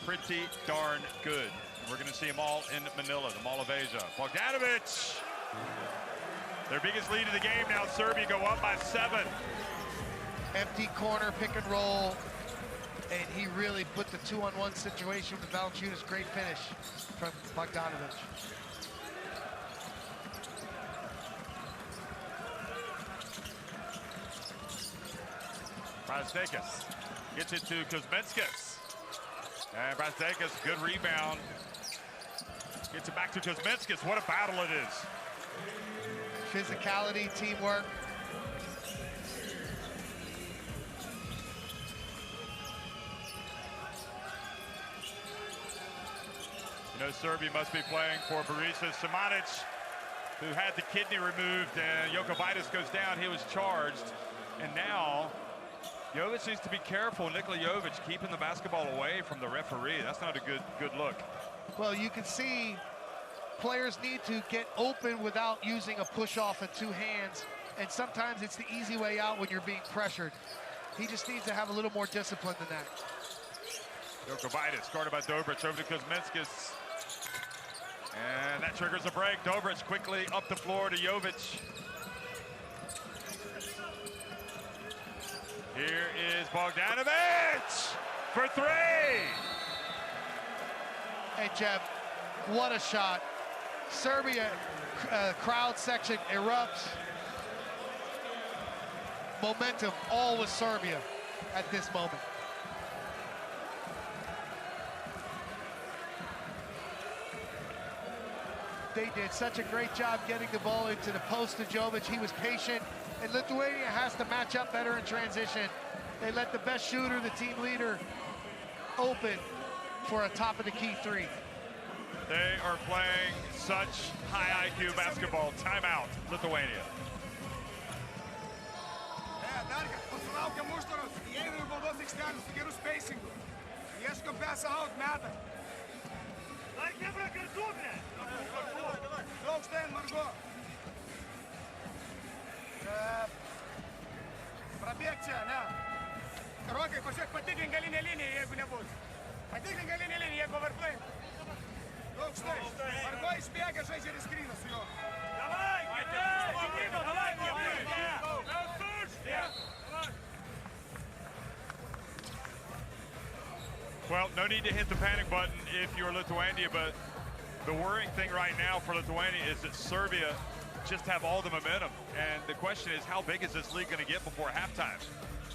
pretty darn good. We're going to see them all in Manila, the Mall of Asia. Bogdanovic, their biggest lead of the game now. Serbia go up by 7. Empty corner, pick and roll, and he really put the 2-on-1 situation with Valanciunas. Great finish from Bogdanovic. Brasdeikis gets it to Kuzminskis. And Brasdeikis, good rebound. Gets it back to Kuzminskis. What a battle it is. Physicality, teamwork. You know, Serbia must be playing for Borisa Simanic, who had the kidney removed, and Jokubaitis goes down. He was charged. And now Jovic needs to be careful. Nikola Jovic keeping the basketball away from the referee. That's not a good look. Well, you can see players need to get open without using a push-off in 2 hands, and sometimes it's the easy way out when you're being pressured. He just needs to have a little more discipline than that. Jokubaitis guarded by Dobric over to Kuzminskis. And that triggers a break. Dobric quickly up the floor to Jovic. Here is Bogdanovic for 3. Hey, Jeff, what a shot. Serbia crowd section erupts. Momentum all with Serbia at this moment. They did such a great job getting the ball into the post to Jovic. He was patient, and Lithuania has to match up better in transition. They let the best shooter, the team leader, open for a top-of-the-key 3. They are playing such high IQ basketball. Timeout, Lithuania. Prabėk čia, ne. Rokai, pažiūrėk, patikrink galinę liniją, jeigu nebus. Patikrink galinę liniją, jeigu varplai. Daug štai. Margo išbėga, žaidžia ir skryna su juo. Davai, Well, no need to hit the panic button if you're Lithuania, but the worrying thing right now for Lithuania is that Serbia just have all the momentum. And the question is, how big is this league going to get before halftime?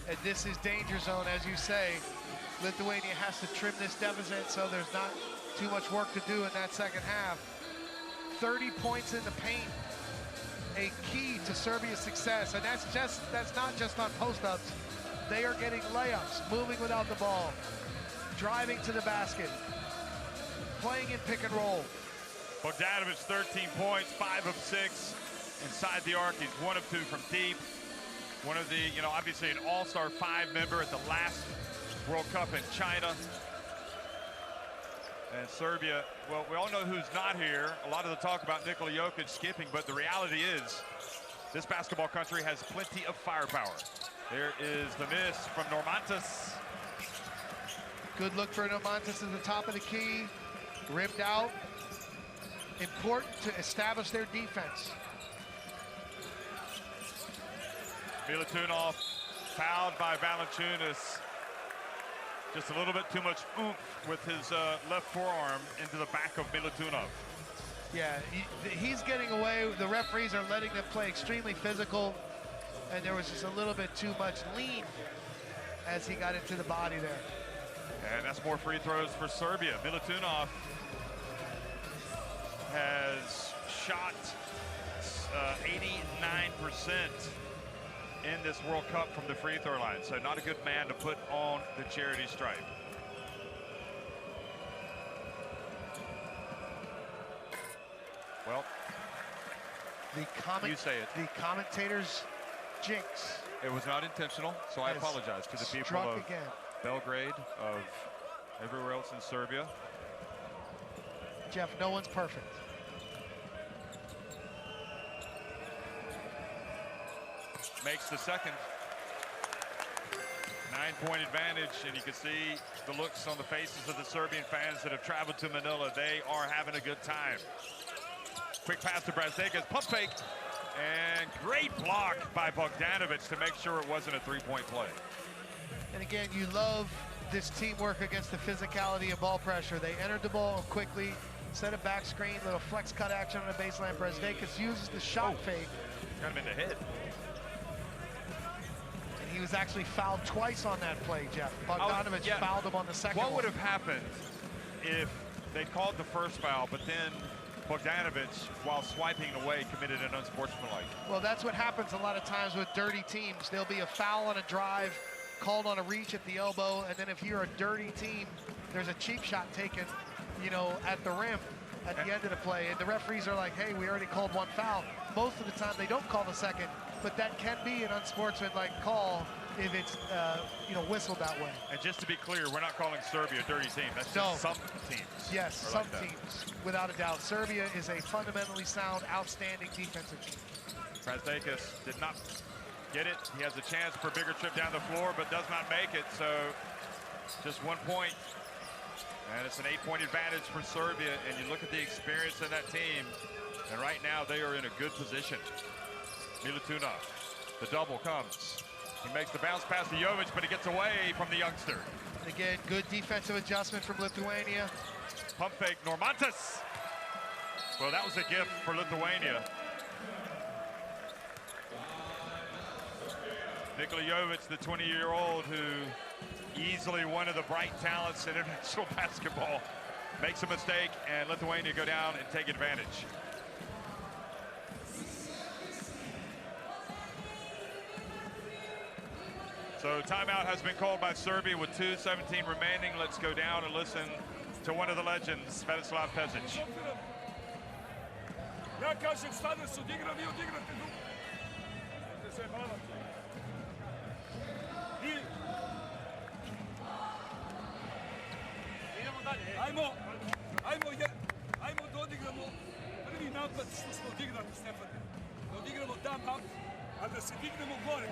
And this is danger zone, as you say. Lithuania has to trim this deficit so there's not too much work to do in that second half. 30 points in the paint, a key to Serbia's success. And that's not just on post-ups. They are getting layups, moving without the ball, driving to the basket, playing in pick and roll. Bogdanovic, 13 points, 5 of 6 inside the arc. He's 1 of 2 from deep. One of the, obviously an All-Star 5 member at the last World Cup in China. And Serbia, well, we all know who's not here. A lot of the talk about Nikola Jokic skipping, but the reality is this basketball country has plenty of firepower. There is the miss from Normantas. Good look for Normantas at the top of the key, rimmed out. Important to establish their defense. Milutinov Fouled by Valanciunas. Just a little bit too much oomph with his left forearm into the back of Milutinov. Yeah, he's getting away. The referees are letting them play extremely physical, and there was just a little bit too much lean as he got into the body there. And that's more free throws for Serbia. Milutinov has shot 89% in this World Cup from the free throw line. So not a good man to put on the charity stripe. Well, you say it. The commentators jinx. It was not intentional, so I apologize to the people of Belgrade, of everywhere else in Serbia. Jeff, no one's perfect. Makes the second. 9-point advantage, and you can see the looks on the faces of the Serbian fans that have traveled to Manila. They are having a good time. Quick pass to Brasdekas, pump fake, and great block by Bogdanovic to make sure it wasn't a three-point play. And again, you love this teamwork against the physicality and ball pressure. They entered the ball quickly, set a back screen, little flex cut action on the baseline. Brasdekas uses the shot fake. Got him in the head. And he was actually fouled twice on that play, Jeff. Bogdanovic fouled him on the second What would have happened if they called the first foul, but then Bogdanovic, while swiping away, committed an unsportsmanlike? Well, that's what happens a lot of times with dirty teams. There'll be a foul on a drive, called on a reach at the elbow, and then if you're a dirty team, there's a cheap shot taken, you know, at the rim at the end of the play, and the referees are like, hey, we already called one foul. Most of the time they don't call the second, but that can be an unsportsmanlike call if it's, you know, whistled that way. And just to be clear, we're not calling Serbia a dirty team. That's just some teams. Yes, some teams, without a doubt. Serbia is a fundamentally sound, outstanding defensive team. Brasdekas did not get it. He has a chance for a bigger trip down the floor, but does not make it. So just 1 point. And it's an 8-point advantage for Serbia. And you look at the experience of that team, and right now they are in a good position. Milutinov, the double comes. He makes the bounce pass to Jovic, but he gets away from the youngster. Again, good defensive adjustment from Lithuania. Pump fake, Normantas. Well, that was a gift for Lithuania. Nikola Jovic, the 20-year-old who easily one of the bright talents in international basketball, makes a mistake, and Lithuania go down and take advantage. So timeout has been called by Serbia with 2:17 remaining. Let's go down and listen to one of the legends, Fibawc Pezic. Ja kažem, sada se odigra, vi odigrate drugo. Se zajebavate. Idemo dalje. Ajmo da odigramo prvi napad što smo odigrali, Stefane. Da odigramo down-up, a da se dignemo gore.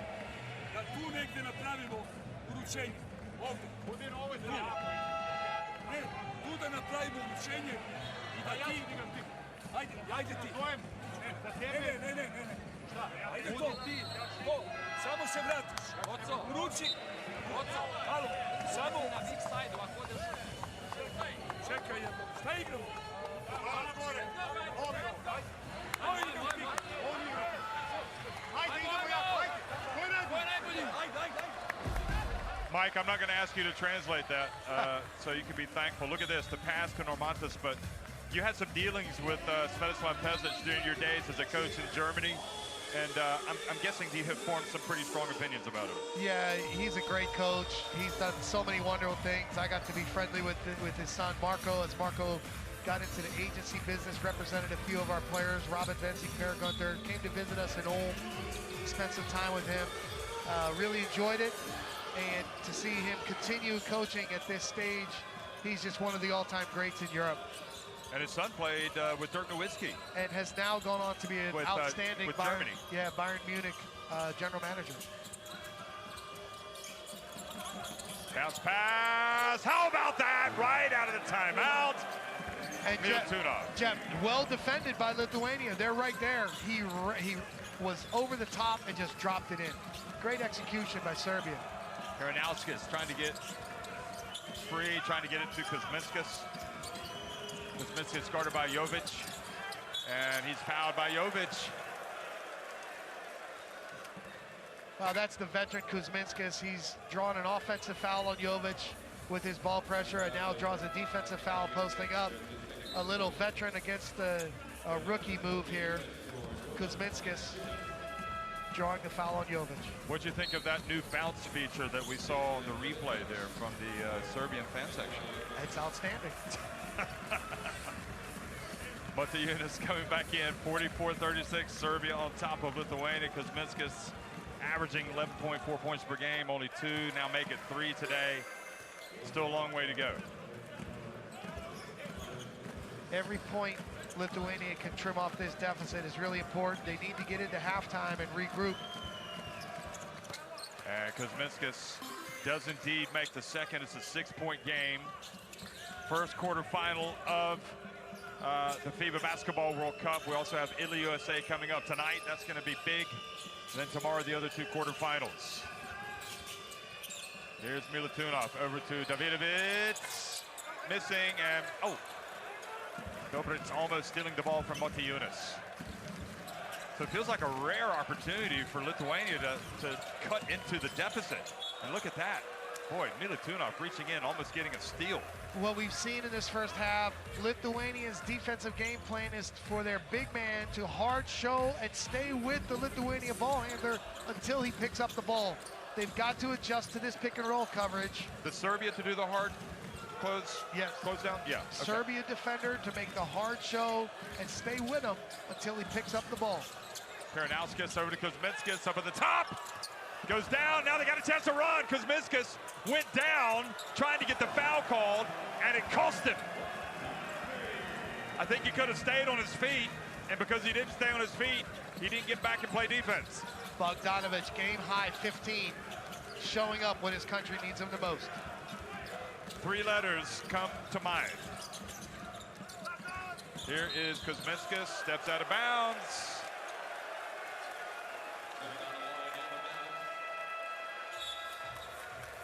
Da tu negde napravimo uručenje. Ovde. Ovde na ovoj strani. Ne, tu da napravimo uručenje i da ti... Ajde ti. Ne. Šta? Ajde to. Samo se vratiš. Uruči. Halo. Samo. Na big side, ovako odeš. Čekaj, šta igramo? Hvala gore. Ajde, Mike, I'm not going to ask you to translate that, so you can be thankful. Look at this, the pass to Normantas, but you had some dealings with Fibawc Pezic during your days as a coach in Germany, and I'm guessing you have formed some pretty strong opinions about him. Yeah, he's a great coach. He's done so many wonderful things. I got to be friendly with his son, Marco, as Marco got into the agency business, represented a few of our players, Robin Benzing, Per Gunther, came to visit us in Ulm, spent some time with him, really enjoyed it. And to see him continue coaching at this stage, he's just one of the all-time greats in Europe. And his son played with Dirk Nowitzki. And has now gone on to be an outstanding with Bayern, Germany. Bayern Munich general manager. Bounce pass, how about that? Right out of the timeout. And Jeff, well defended by Lithuania. They're right there. He was over the top and just dropped it in. Great execution by Serbia. Karanauskas trying to get free, trying to get it to Kuzminskas. Kuzminskas guarded by Jovic, and he's fouled by Jovic. Well, that's the veteran Kuzminskas. He's drawn an offensive foul on Jovic with his ball pressure, and now draws a defensive foul posting up. A little veteran against the rookie move here. Kuzminskas drawing the foul on Jovic. What'd you think of that new bounce feature that we saw on the replay there from the Serbian fan section? It's outstanding. Motiejunas coming back in, 44-36, Serbia on top of Lithuania. Kuzminskas averaging 11.4 points per game, only 2, now make it 3 today. Still a long way to go. Every point Lithuania can trim off this deficit is really important. They need to get into halftime and regroup. And Kuzminskas does indeed make the second. It's a 6-point game. First quarterfinal of the FIBA Basketball World Cup. We also have Italy USA coming up tonight. That's going to be big. And then tomorrow, the other 2 quarterfinals. Here's Milutinov over to Davidovic. Missing, and oh, Dobric's almost stealing the ball from Motiejunas. So it feels like a rare opportunity for Lithuania to cut into the deficit. And look at that. Boy, Milutinov reaching in, almost getting a steal. What we've seen in this first half, Lithuania's defensive game plan is for their big man to hard show and stay with the Lithuania ball handler until he picks up the ball. They've got to adjust to this pick and roll coverage. The Serbia to do the hard close, yes. Close down? Yeah. Okay. Serbia defender to make the hard show and stay with him until he picks up the ball. Karanauskas over to Kuzminskas up at the top. Goes down, now they got a chance to run. Kuzminskas went down trying to get the foul called, and it cost him. I think he could have stayed on his feet, and because he didn't stay on his feet, he didn't get back and play defense. Bogdanovic, game high 15, showing up when his country needs him the most. 3 letters come to mind. Here is Kuzminskas, steps out of bounds.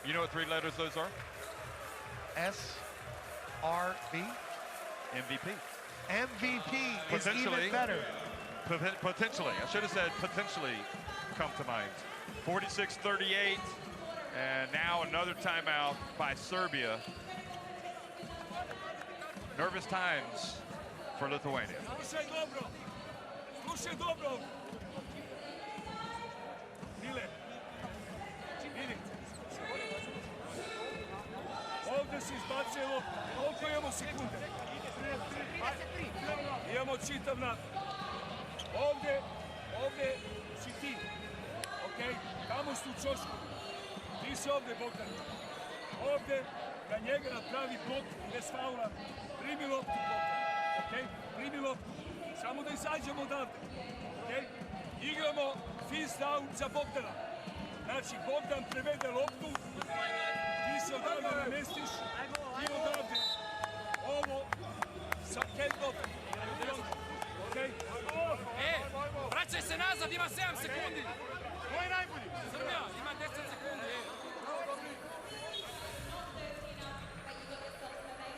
You know what 3 letters those are? S-R-B? MVP. MVP is even better. Potentially. I should have said potentially come to mind. 46-38. And now another timeout by Serbia. Nervous times for Lithuania. Ovdje se izbacuje lopta. Koliko imamo sekunde? Imamo čitav napad. Ovdje si ti. Ok? Tamo su u čošku. Ti si ovdje, Bogdan. Ovdje da njega napravi blok bez faula. Primi loptu, Bogdan. Ok? Primi loptu. Samo da izađemo odavde. Ok? Igramo fist down za Bogdana. Znači, Bogdan prevede loptu. Ti se odavde namestiš i odavde ovo sa kendom. Okay. Vraćaj se nazad, ima 7 sekundi. Ko je najbolji? Srbija, ima 10 sekundi.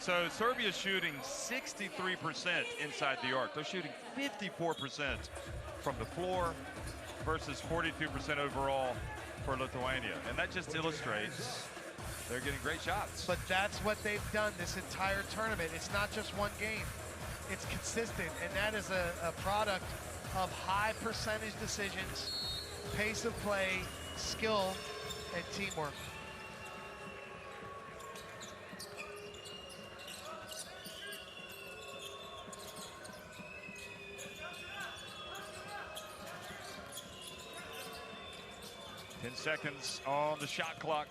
So Serbia is shooting 63% inside the arc. They're shooting 54% from the floor versus 42% overall for Lithuania. And that just illustrates they're getting great shots. But that's what they've done this entire tournament. It's not just one game. It's consistent, and that is a product of high percentage decisions, pace of play, skill, and teamwork. Seconds on the shot clock.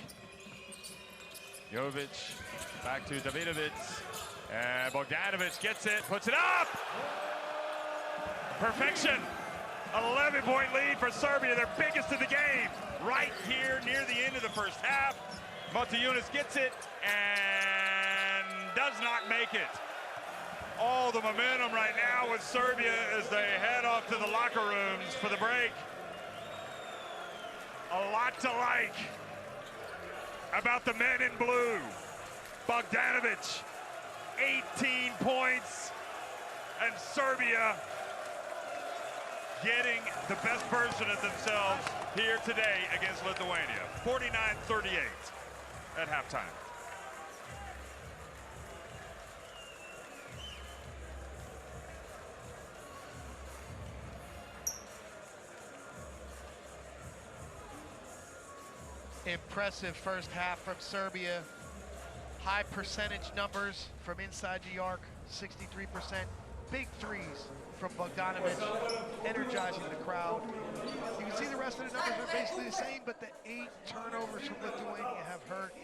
Jovic back to Davidovic, and Bogdanovic gets it, puts it up. Perfection. 11-point lead for Serbia, their biggest of the game, right here near the end of the first half. Motiejunas gets it and does not make it. all the momentum right now with Serbia as they head off to the locker rooms for the break. A lot to like about the men in blue. Bogdanovic, 18 points, and Serbia getting the best version of themselves here today against Lithuania. 49-38 at halftime. Impressive first half from Serbia. High percentage numbers from inside the arc, 63%. Big threes from Bogdanovic, energizing the crowd. You can see the rest of the numbers are basically the same, but the 8 turnovers from Lithuania have hurt.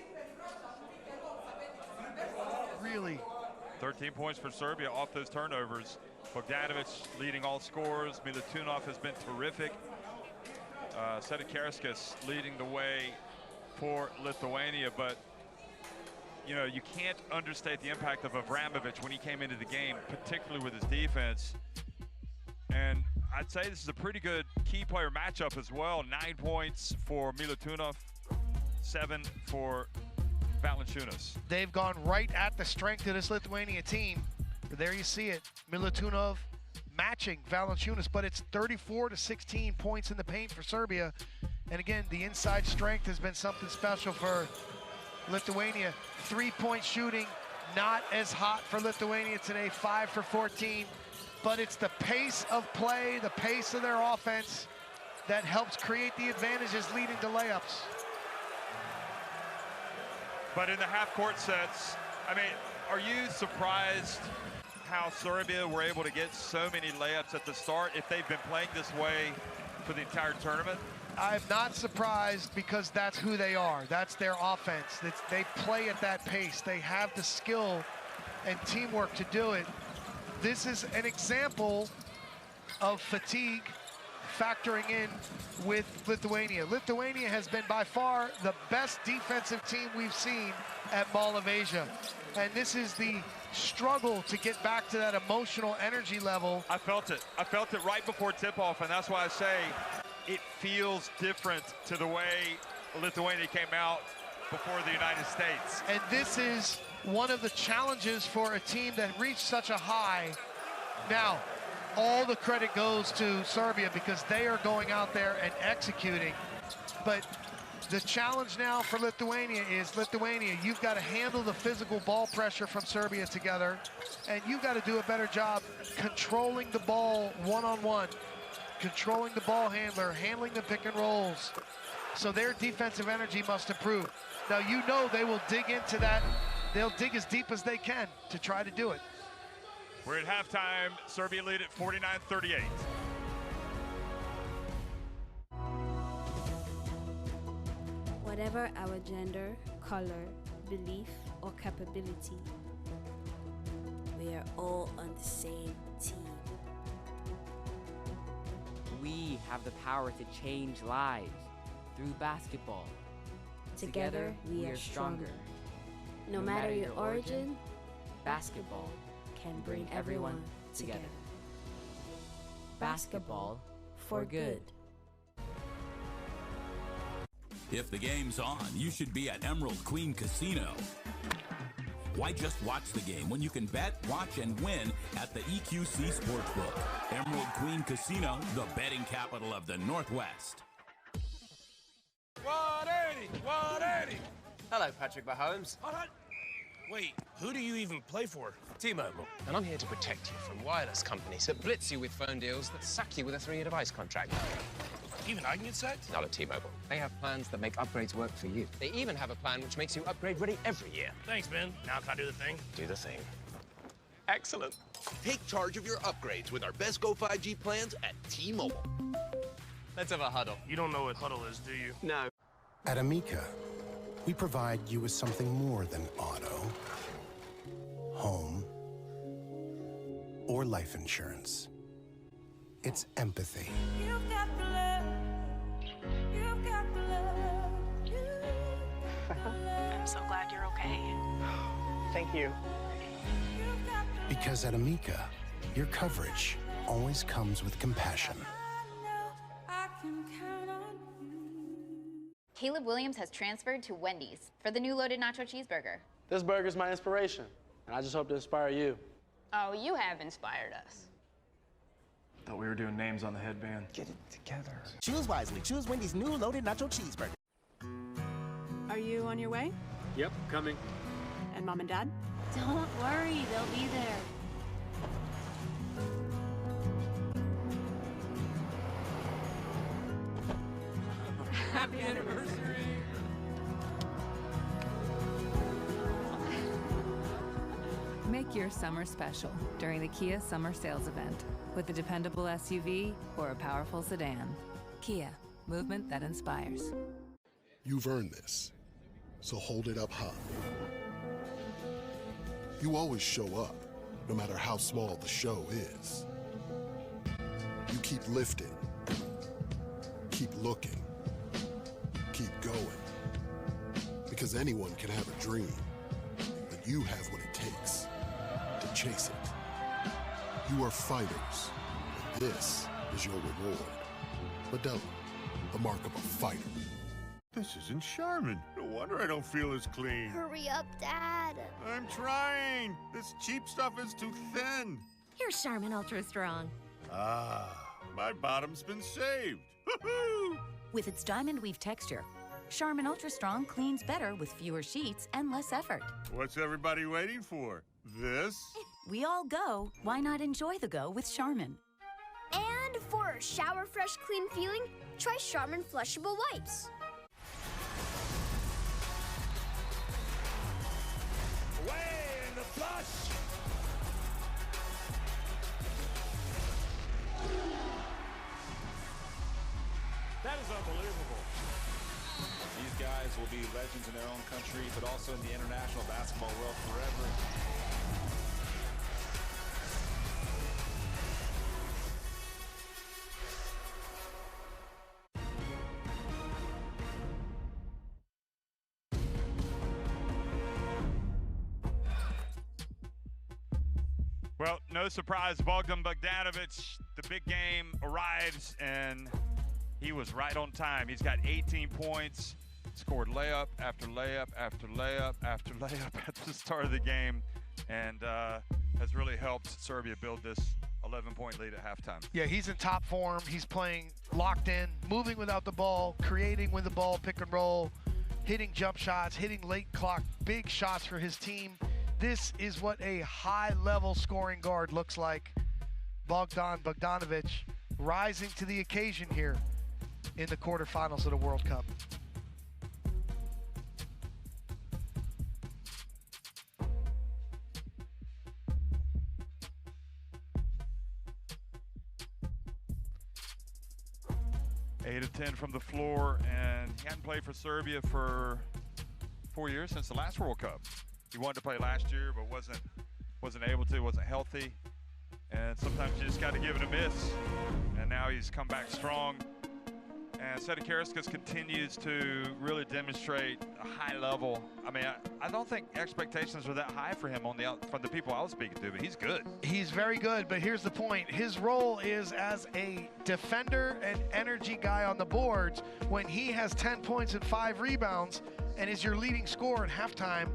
Really. 13 points for Serbia off those turnovers. Bogdanovic leading all scorers. Milutinov has been terrific. Sedekarskas leading the way for Lithuania, but you know, you can't understate the impact of Avramovic when he came into the game, particularly with his defense. And I'd say this is a pretty good key player matchup as well. 9 points for Milutinov, 7 for Valanciunas. They've gone right at the strength of this Lithuania team. There you see it. Milutinov matching Valanciunas, but it's 34-16 points in the paint for Serbia. And again, the inside strength has been something special for Lithuania. 3-point shooting, not as hot for Lithuania today, 5 for 14. But it's the pace of play, the pace of their offense that helps create the advantages leading to layups. But in the half-court sets, I mean, are you surprised how Serbia were able to get so many layups at the start if they've been playing this way for the entire tournament? I'm not surprised because that's who they are. That's their offense. They play at that pace. They have the skill and teamwork to do it. This is an example of fatigue factoring in with Lithuania. Lithuania has been by far the best defensive team we've seen at Mall of Asia. And this is the struggle to get back to that emotional energy level. I felt it. I felt it right before tip-off, and that's why I say it feels different to the way Lithuania came out before the United States. And this is one of the challenges for a team that reached such a high. Now, all the credit goes to Serbia because they are going out there and executing. But the challenge now for Lithuania is, Lithuania, you've got to handle the physical ball pressure from Serbia together, and you've got to do a better job controlling the ball one-on-one, controlling the ball handler, handling the pick and rolls. So their defensive energy must improve. Now, you know they will dig into that. They'll dig as deep as they can to try to do it. We're at halftime. Serbia lead at 49-38. Whatever our gender, color, belief, or capability, we are all on the same team. We have the power to change lives through basketball. Together, we are stronger. No matter your origin, basketball can bring everyone together. Basketball for good. If the game's on, you should be at Emerald Queen Casino. Why just watch the game when you can bet, watch, and win at the EQC Sportsbook? Emerald Queen Casino, the betting capital of the Northwest. 180! 180! Hello, Patrick Mahomes. Wait, who do you even play for? T-Mobile. And I'm here to protect you from wireless companies that blitz you with phone deals that sack you with a 3-year device contract. Even I can get sacked? Not at T-Mobile. They have plans that make upgrades work for you. They even have a plan which makes you upgrade ready every year. Thanks, man. Now can I do the thing? Do the thing. Excellent. Take charge of your upgrades with our Best Go 5G plans at T-Mobile. Let's have a huddle. You don't know what huddle is, do you? No. At Amica, we provide you with something more than auto, home, or life insurance. It's empathy. You've got the love. You've got the love. I'm so glad you're okay. Thank you. You've got Because at Amica, your coverage always comes with compassion. Caleb Williams has transferred to Wendy's for the new loaded nacho cheeseburger. This burger's my inspiration, and I just hope to inspire you. Oh, you have inspired us. Thought we were doing names on the headband. Get it together. Choose wisely. Choose Wendy's new loaded nacho cheeseburger. Are you on your way? Yep, coming. And Mom and Dad? Don't worry, they'll be there. Happy anniversary! Make your summer special during the Kia Summer Sales Event with a dependable SUV or a powerful sedan. Kia, movement that inspires. You've earned this, so hold it up high. You always show up, no matter how small the show is. You keep lifting, keep looking, keep going. Because anyone can have a dream, but you have what it takes to chase it. You are fighters, and this is your reward. Modelo, the mark of a fighter. This isn't Charmin. No wonder I don't feel as clean. Hurry up, Dad. I'm trying. This cheap stuff is too thin. Here's Charmin Ultra Strong. Ah, my bottom's been saved. Woohoo! With its diamond weave texture, Charmin Ultra Strong cleans better with fewer sheets and less effort. What's everybody waiting for? This? We all go. Why not enjoy the go with Charmin? And for a shower fresh clean feeling, try Charmin flushable wipes. Away in the flush. That is unbelievable. These guys will be legends in their own country, but also in the international basketball world forever. Well, no surprise, Bogdan Bogdanovic, the big game arrives, and he was right on time. He's got 18 points, scored layup after layup after layup after layup at the start of the game, and has really helped Serbia build this 11-point lead at halftime. Yeah, he's in top form. He's playing locked in, moving without the ball, creating with the ball, pick and roll, hitting jump shots, hitting late clock, big shots for his team. This is what a high-level scoring guard looks like. Bogdan Bogdanovic rising to the occasion here in the quarterfinals of the World Cup. Eight of 10 from the floor, and he hadn't played for Serbia for 4 years since the last World Cup. He wanted to play last year, but wasn't able to, wasn't healthy. And sometimes you just got to give it a miss. And now he's come back strong. And Serbia continues to really demonstrate a high level. I mean, I don't think expectations are that high for him from the people I was speaking to, but he's good. He's very good, but here's the point. His role is as a defender and energy guy on the boards. When he has 10 points and 5 rebounds and is your leading scorer at halftime,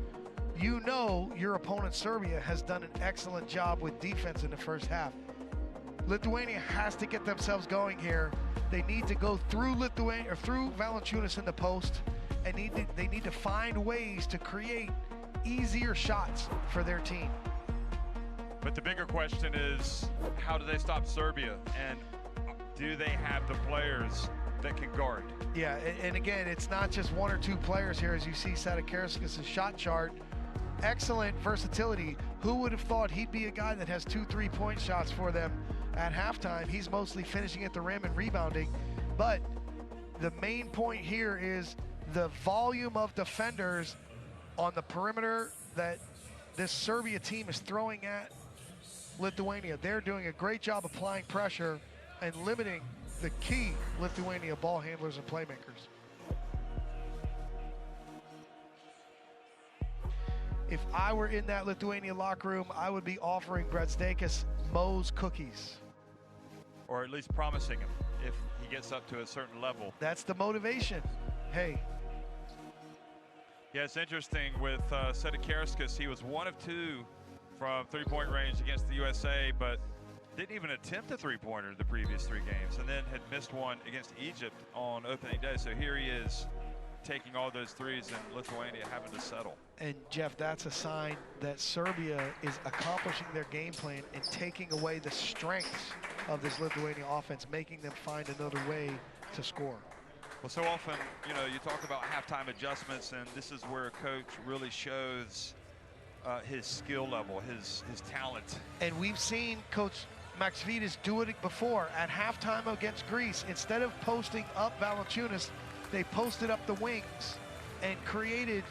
you know your opponent Serbia has done an excellent job with defense in the first half. Lithuania has to get themselves going here. They need to go through Lithuania or through Valanciunas in the post, and they need to find ways to create easier shots for their team. But the bigger question is, how do they stop Serbia, and do they have the players that can guard? Yeah, and again, it's not just one or two players here. As you see Serbia shot chart, excellent versatility. Who would have thought he'd be a guy that has 2 3-point shots for them at halftime? He's mostly finishing at the rim and rebounding, but the main point here is the volume of defenders on the perimeter that this Serbia team is throwing at Lithuania. They're doing a great job applying pressure and limiting the key Lithuania ball handlers and playmakers. If I were in that Lithuania locker room, I would be offering Bradzdeikis Moe's cookies. Or at least promising him if he gets up to a certain level. That's the motivation. Hey. Yeah, it's interesting with Sedekerskis. He was 1 of 2 from three-point range against the USA, but didn't even attempt a three-pointer the previous 3 games, and then had missed one against Egypt on opening day. So here he is taking all those threes, and Lithuania having to settle. And Jeff, that's a sign that Serbia is accomplishing their game plan and taking away the strengths of this Lithuania offense, making them find another way to score. Well, so often, you know, you talk about halftime adjustments, and this is where a coach really shows his skill level, his talent. And we've seen Coach Maksvitis do it before at halftime against Greece. Instead of posting up Valanciunas, they posted up the wings and created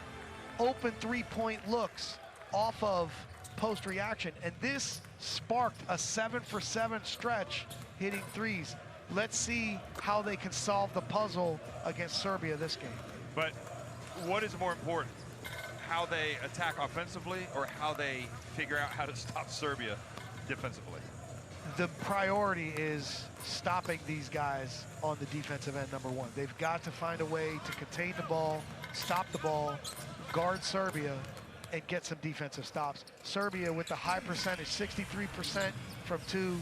open three-point looks off of post reaction. And this sparked a 7-for-7 stretch hitting threes. Let's see how they can solve the puzzle against Serbia this game. But what is more important? How they attack offensively or how they figure out how to stop Serbia defensively? The priority is stopping these guys on the defensive end, number one. They've got to find a way to contain the ball, stop the ball, guard Serbia, and get some defensive stops. Serbia with the high percentage, 63% from 2,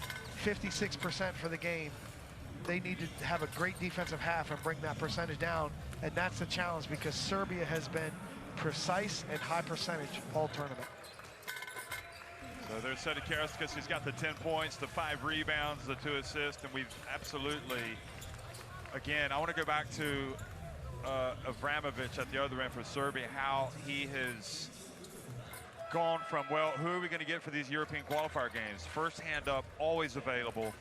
56% for the game. They need to have a great defensive half and bring that percentage down, and that's the challenge because Serbia has been precise and high percentage all tournament. So there's Sedekerskis. He's got the 10 points, the 5 rebounds, the 2 assists, and we've absolutely, again, I want to go back to Avramovic at the other end for Serbia, how he has gone from, well, who are we going to get for these European qualifier games? First hand up, always available,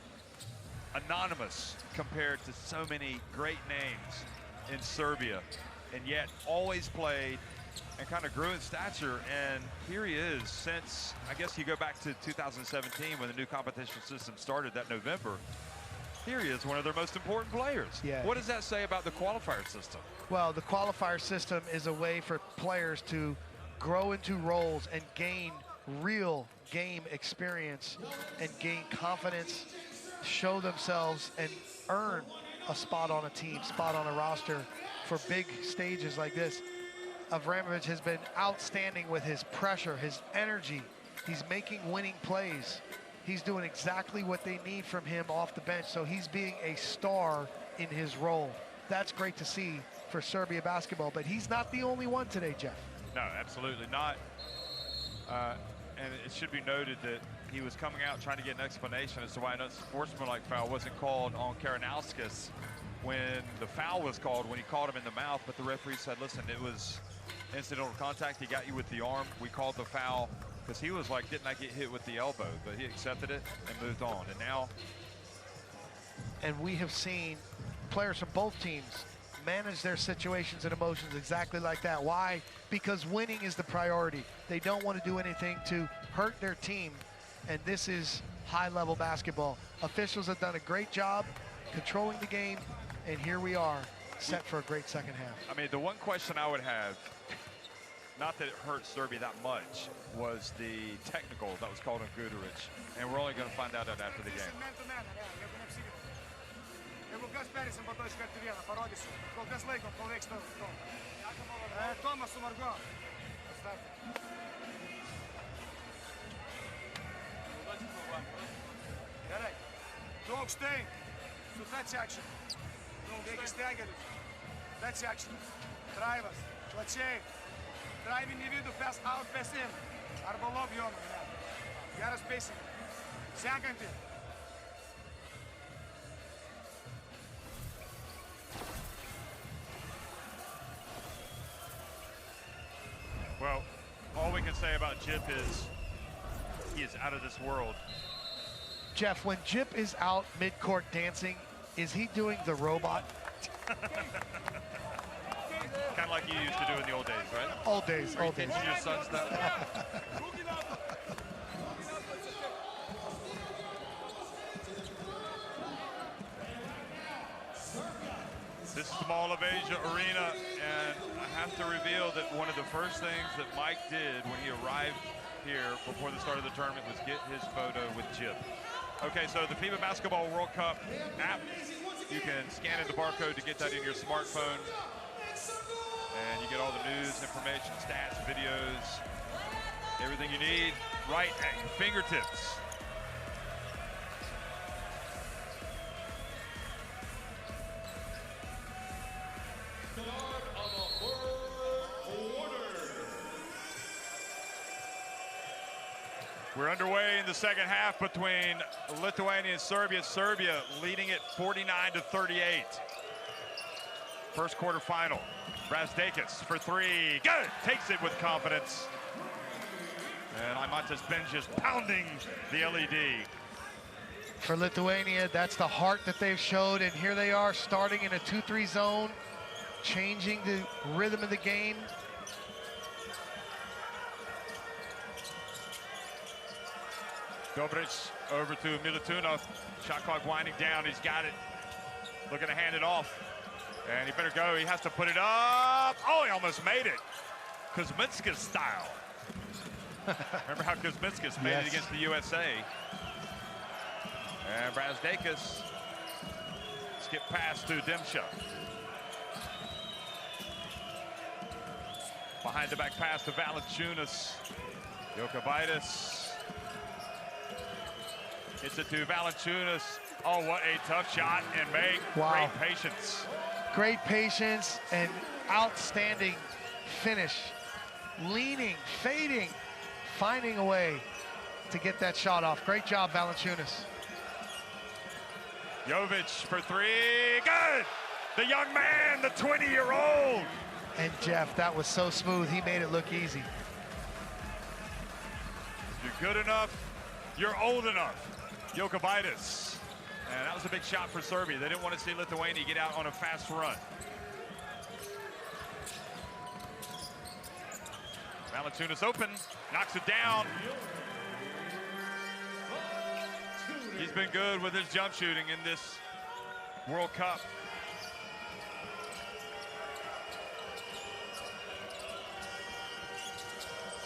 anonymous compared to so many great names in Serbia, and yet always played and kind of grew in stature. And here he is since, I guess you go back to 2017 when the new competition system started that November. Here he is, one of their most important players. Yeah. What does that say about the qualifier system? Well, the qualifier system is a way for players to grow into roles and gain real game experience and gain confidence, show themselves, and earn a spot on a team, spot on a roster for big stages like this. Avramovic has been outstanding with his pressure, his energy. He's making winning plays. He's doing exactly what they need from him off the bench, so he's being a star in his role. That's great to see for Serbia basketball, but he's not the only one today, Jeff. No, absolutely not. And it should be noted that he was coming out trying to get an explanation as to why a sportsmanlike foul wasn't called on Karanauskas when the foul was called, when he caught him in the mouth, but the referee said, listen, it was incidental contact. He got you with the arm. We called the foul because he was like, didn't I get hit with the elbow? But he accepted it and moved on. And now. And we have seen players from both teams manage their situations and emotions exactly like that. Why? Because winning is the priority. They don't want to do anything to hurt their team. And this is high-level basketball. Officials have done a great job controlling the game. And here we are, set for a great second half. I mean, the one question I would have, not that it hurt Serbia that much, was the technical that was called on Guduric. And we're only going to find out that after the game. That's action. That's action. Drivers. Plačiai. Driving į vidų, pass out, pass in. Arba lob Jonų. Geras spacing. Sekanti. Well, all we can say about Jip is he is out of this world. Jeff, when Jip is out mid-court dancing, is he doing the robot? Kind of like you used to do in the old days, right? Old days, old days. Teaching your sons that? This is the Mall of Asia Arena, and I have to reveal that one of the first things that Mike did when he arrived here before the start of the tournament was get his photo with Jib. Okay, so the FIBA Basketball World Cup app, you can scan in the barcode to get that in your smartphone, and you get all the news, information, stats, videos, everything you need right at your fingertips. We're underway in the second half between Lithuania and Serbia. Serbia leading it 49-38. First quarterfinal. Brasdeikis for three. Good! Takes it with confidence. And Imantas Benjic pounding the LED. For Lithuania, that's the heart that they've showed, and here they are starting in a 2-3 zone, changing the rhythm of the game. Dobric over to Militunov. Shot clock winding down. He's got it. Looking to hand it off. And he better go. He has to put it up. Oh, he almost made it. Kuzminskis style. Remember how Kuzminskis made it against the USA? And Brasdeikis skip pass to Dimsha. Behind the back pass to Valanciunas. Jokubaitis. Hits it to Valanciunas. Oh, what a tough shot and make. Wow. Great patience. Great patience and outstanding finish. Leaning, fading, finding a way to get that shot off. Great job, Valanciunas. Jovic for three. Good! The young man, the 20-year-old. And Jeff, that was so smooth. He made it look easy. You're good enough. You're old enough. Jokubaitis. And that was a big shot for Serbia. They didn't want to see Lithuania get out on a fast run. Valanciunas open, knocks it down. He's been good with his jump shooting in this World Cup.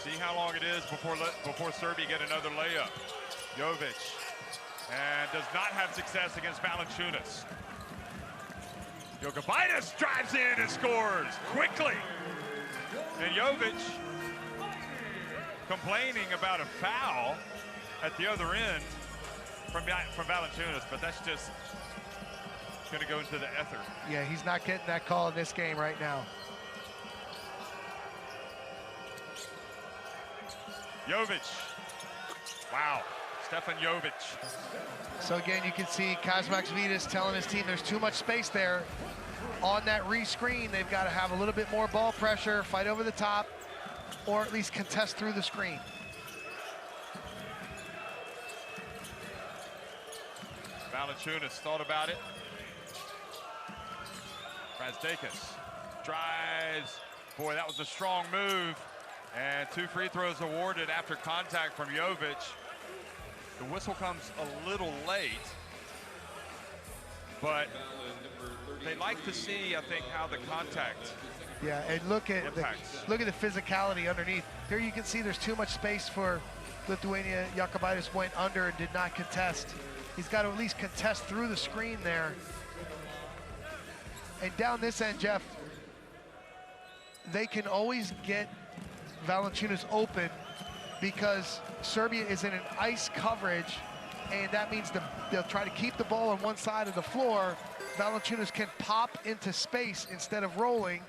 See how long it is before Serbia get another layup. Jovic. And does not have success against Valanciunas. Jokubaitis drives in and scores quickly. And Jovic complaining about a foul at the other end from Valanciunas, but that's just going to go into the ether. Yeah, he's not getting that call in this game right now. Jovic. Wow. Stefan Jovic. So again, you can see Kuzmaksvidas telling his team there's too much space there. On that re-screen, they've got to have a little bit more ball pressure, fight over the top, or at least contest through the screen. Valanciunas thought about it. Brasdeikis drives. Boy, that was a strong move. And 2 free throws awarded after contact from Jovic. The whistle comes a little late, but they like to see, I think, how the contact Yeah, and look at the physicality underneath. Here you can see there's too much space for Lithuania. Jokubaitis went under and did not contest. He's got to at least contest through the screen there. And down this end, Jeff, they can always get Valanciunas open because Serbia is in an ice coverage, and that means they'll try to keep the ball on one side of the floor. Valanciunas can pop into space instead of rolling.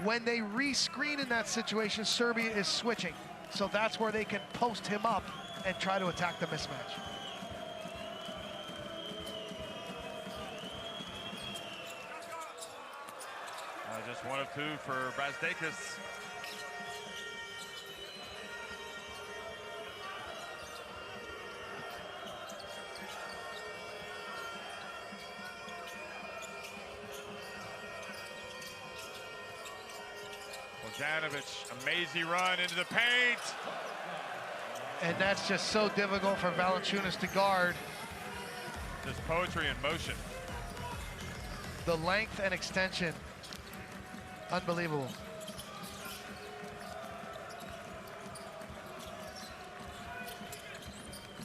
When they re-screen in that situation, Serbia is switching. So that's where they can post him up and try to attack the mismatch. Just 1 of 2 for Brasdeikis. Bogdanovic, amazing run into the paint. And that's just so difficult for Valanciunas to guard. Just poetry in motion. The length and extension, unbelievable.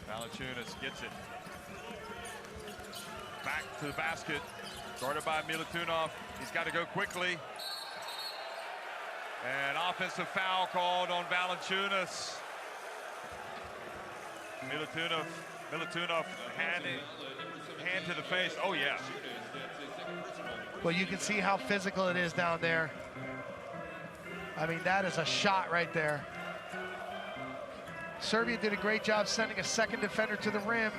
Valanciunas gets it. Back to the basket, guarded by Milutinov. He's got to go quickly. And offensive foul called on Valanciunas. Milutinov hand to the face. Oh yeah. Well, you can see how physical it is down there. I mean, that is a shot right there. Serbia did a great job sending a second defender to the rim.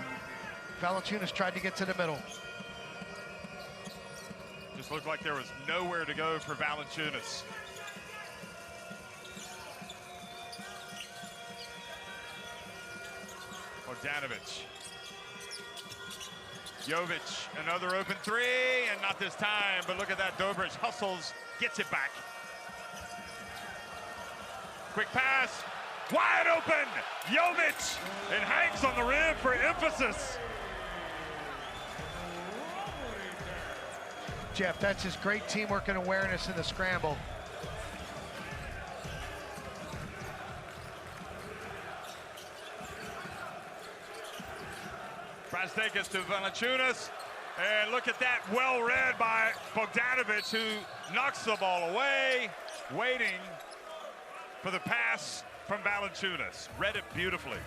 Valanciunas tried to get to the middle. Just looked like there was nowhere to go for Valanciunas. Bogdanovic. Jovic, another open three, and not this time, but look at that. Dobric hustles, gets it back. Quick pass, wide open, Jovic, and hangs on the rim for emphasis. Jeff, that's just great teamwork and awareness in the scramble. Brasdeikis to Valanciunas, and look at that, well read by Bogdanovic, who knocks the ball away, waiting for the pass from Valanciunas. Read it beautifully.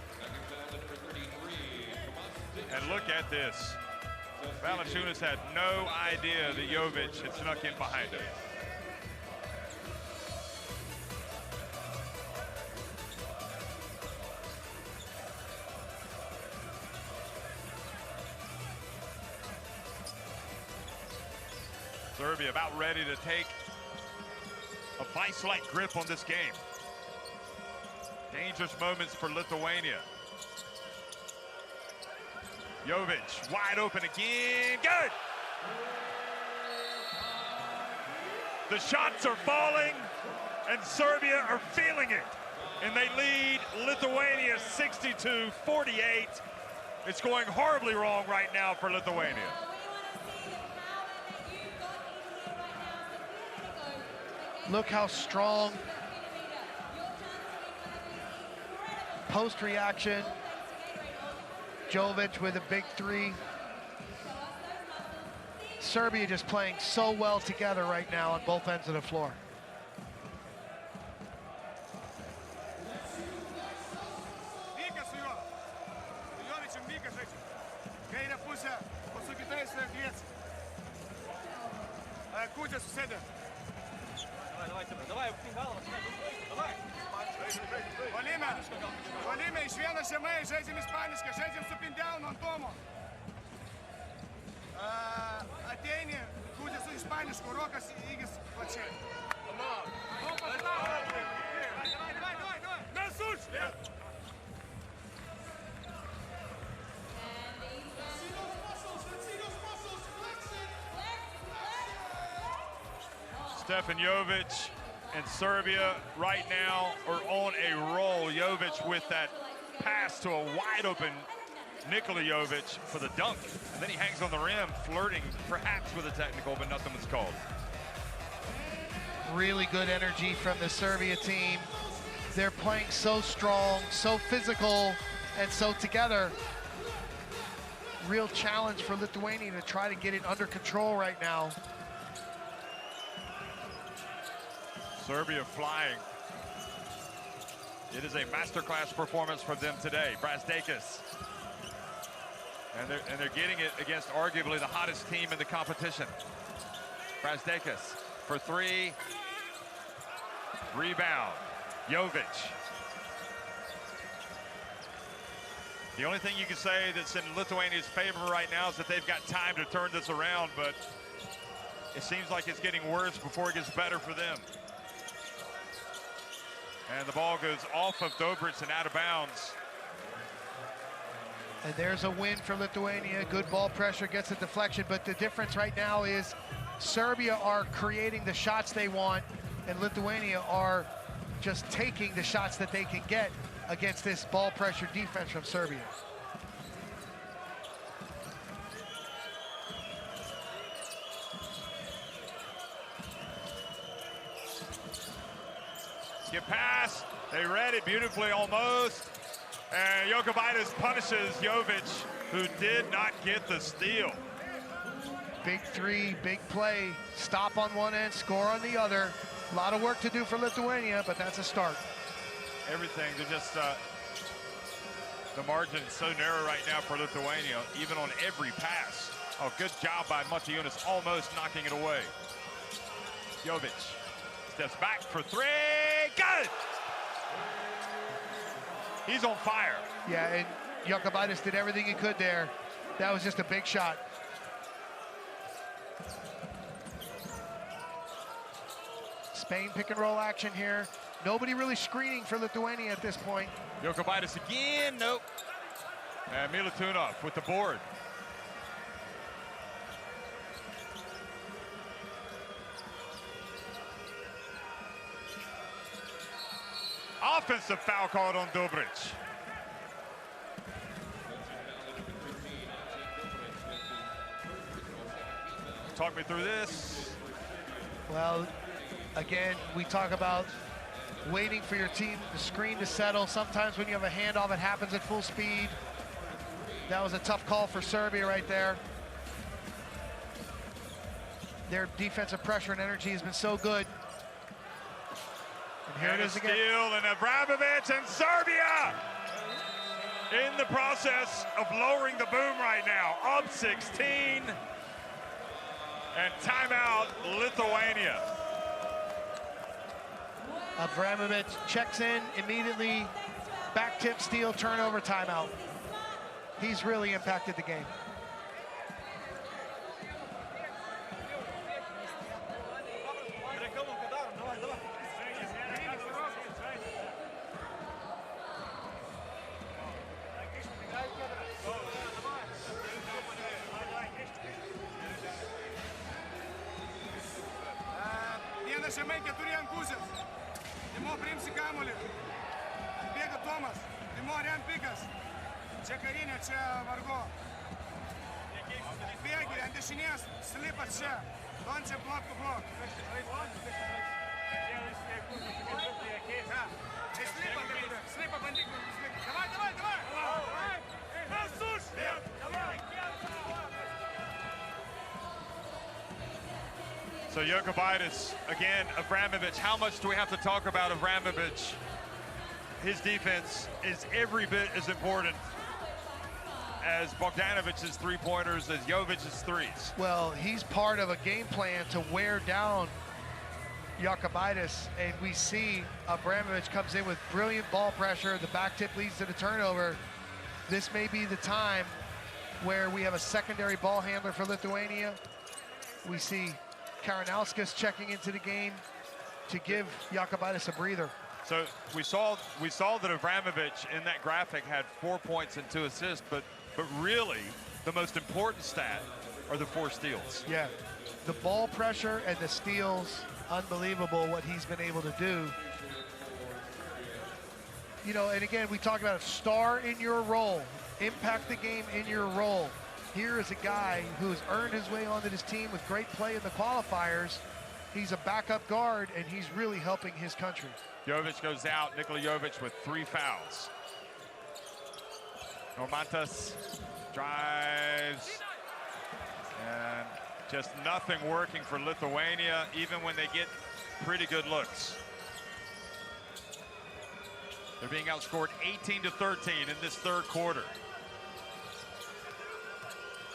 And look at this. Valanciunas had no idea that Jovic had snuck in behind him. Serbia about ready to take a vice-like grip on this game. Dangerous moments for Lithuania. Jovic, wide open again, good! The shots are falling, and Serbia are feeling it. And they lead Lithuania 62-48. It's going horribly wrong right now for Lithuania. Look how strong. Post reaction. Jovic with a big three. Serbia just playing so well together right now on both ends of the floor. Valime, iš vieno žemai, žaidžiam ispaniškai, žaidžiam su pindelnu ant domo. Ateini, kūdė su ispanišku, rokas įgis plačiai. Mes už! Stefan Jovic and Serbia right now are on a roll. Jovic with that pass to a wide open Nikola Jovic for the dunk. And then he hangs on the rim, flirting perhaps with a technical, but nothing was called. Really good energy from the Serbia team. They're playing so strong, so physical, and so together. Real challenge for Lithuania to try to get it under control right now. Serbia flying. It is a masterclass performance for them today. Brasdeikis. And they're getting it against arguably the hottest team in the competition. Brasdeikis for three. Rebound. Jovic. The only thing you can say that's in Lithuania's favor right now is that they've got time to turn this around, but it seems like it's getting worse before it gets better for them. And the ball goes off of Dobric and out of bounds. And there's a win for Lithuania. Good ball pressure, gets a deflection, but the difference right now is Serbia are creating the shots they want, and Lithuania are just taking the shots that they can get against this ball pressure defense from Serbia. Skip pass. They read it beautifully almost. And Jokubaitis punishes Jovic, who did not get the steal. Big three, big play. Stop on one end, score on the other. A lot of work to do for Lithuania, but that's a start. Everything, they're just, the margin is so narrow right now for Lithuania, even on every pass. Oh, good job by Motiejunas, almost knocking it away. Jovic steps back for three, good! He's on fire. Yeah, and Jokubaitis did everything he could there. That was just a big shot. Spain pick and roll action here. Nobody really screening for Lithuania at this point. Jokubaitis again, nope. And Milutinov with the board. Offensive foul called on Dobric. Talk me through this. Well, again, we talk about waiting for your team, the screen to settle. Sometimes when you have a handoff, it happens at full speed. That was a tough call for Serbia right there. Their defensive pressure and energy has been so good. And here it is again. Steal, and Abramovich and Serbia in the process of lowering the boom right now. Up 16. And timeout, Lithuania. Abramovich checks in immediately. Back tip, steal, turnover, timeout. He's really impacted the game. Šemeikė turi ant pusės. Timo priimsi kamuolį. Bėga Tomas. Timo rem pikas. Čia karinė, čia vargo. Bėgi ant dešinės, slipas čia. Dončia blok to blok. Slipa bandyk. Davai. So Jokubaitis, again, Abramovich. How much do we have to talk about Abramovich? His defense is every bit as important as Bogdanovic's three-pointers, as Jovic's threes. Well, he's part of a game plan to wear down Jokubaitis, and we see Abramovich comes in with brilliant ball pressure. The back tip leads to the turnover. This may be the time where we have a secondary ball handler for Lithuania. We see Karanauskas checking into the game to give Jokubaitis a breather. So we saw that Abramovich in that graphic had 4 points and 2 assists, but really the most important stat are the 4 steals. Yeah, the ball pressure and the steals, unbelievable what he's been able to do. You know, and again, we talk about a star in your role, impact the game in your role. Here is a guy who has earned his way onto this team with great play in the qualifiers. He's a backup guard, and he's really helping his country. Jovic goes out, Nikola Jovic with 3 fouls. Normantas drives, and just nothing working for Lithuania, even when they get pretty good looks. They're being outscored 18-13 in this third quarter.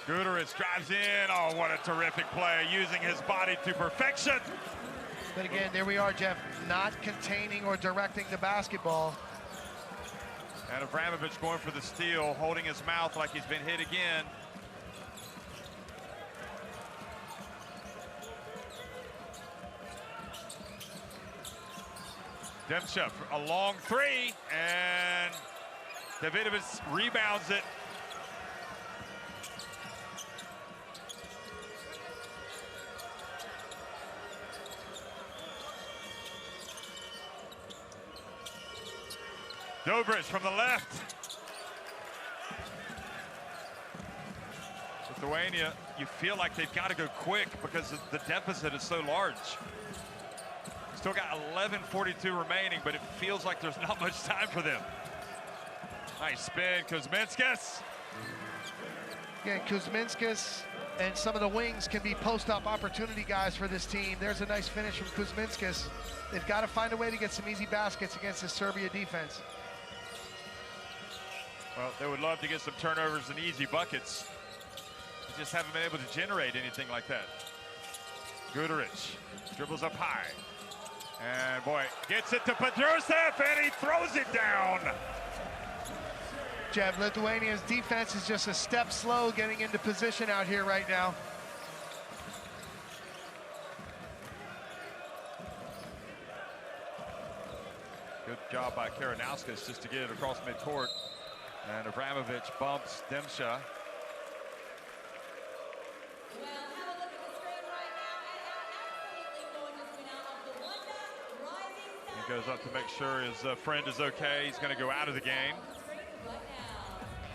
Guduric drives in. Oh, what a terrific play, using his body to perfection. But again, there we are, Jeff, not containing or directing the basketball. And Abramovich going for the steal, holding his mouth like he's been hit again. Demchev, a long 3, and Davidovich rebounds it. Dobric from the left. Lithuania, you feel like they've got to go quick because the deficit is so large. Still got 11:42 remaining, but it feels like there's not much time for them. Nice spin, Kuzminskas. Again, Kuzminskas and some of the wings can be post-up opportunity guys for this team. There's a nice finish from Kuzminskas. They've got to find a way to get some easy baskets against the Serbia defense. Well, they would love to get some turnovers and easy buckets. They just haven't been able to generate anything like that. Guduric dribbles up high. And boy, gets it to Petrusev, and he throws it down. Jeff, Lithuania's defense is just a step slow getting into position out here right now. Good job by Karanauskas just to get it across midcourt. And Abramovich bumps Demsha. He goes up to make sure his friend is okay. He's going to go out of the game.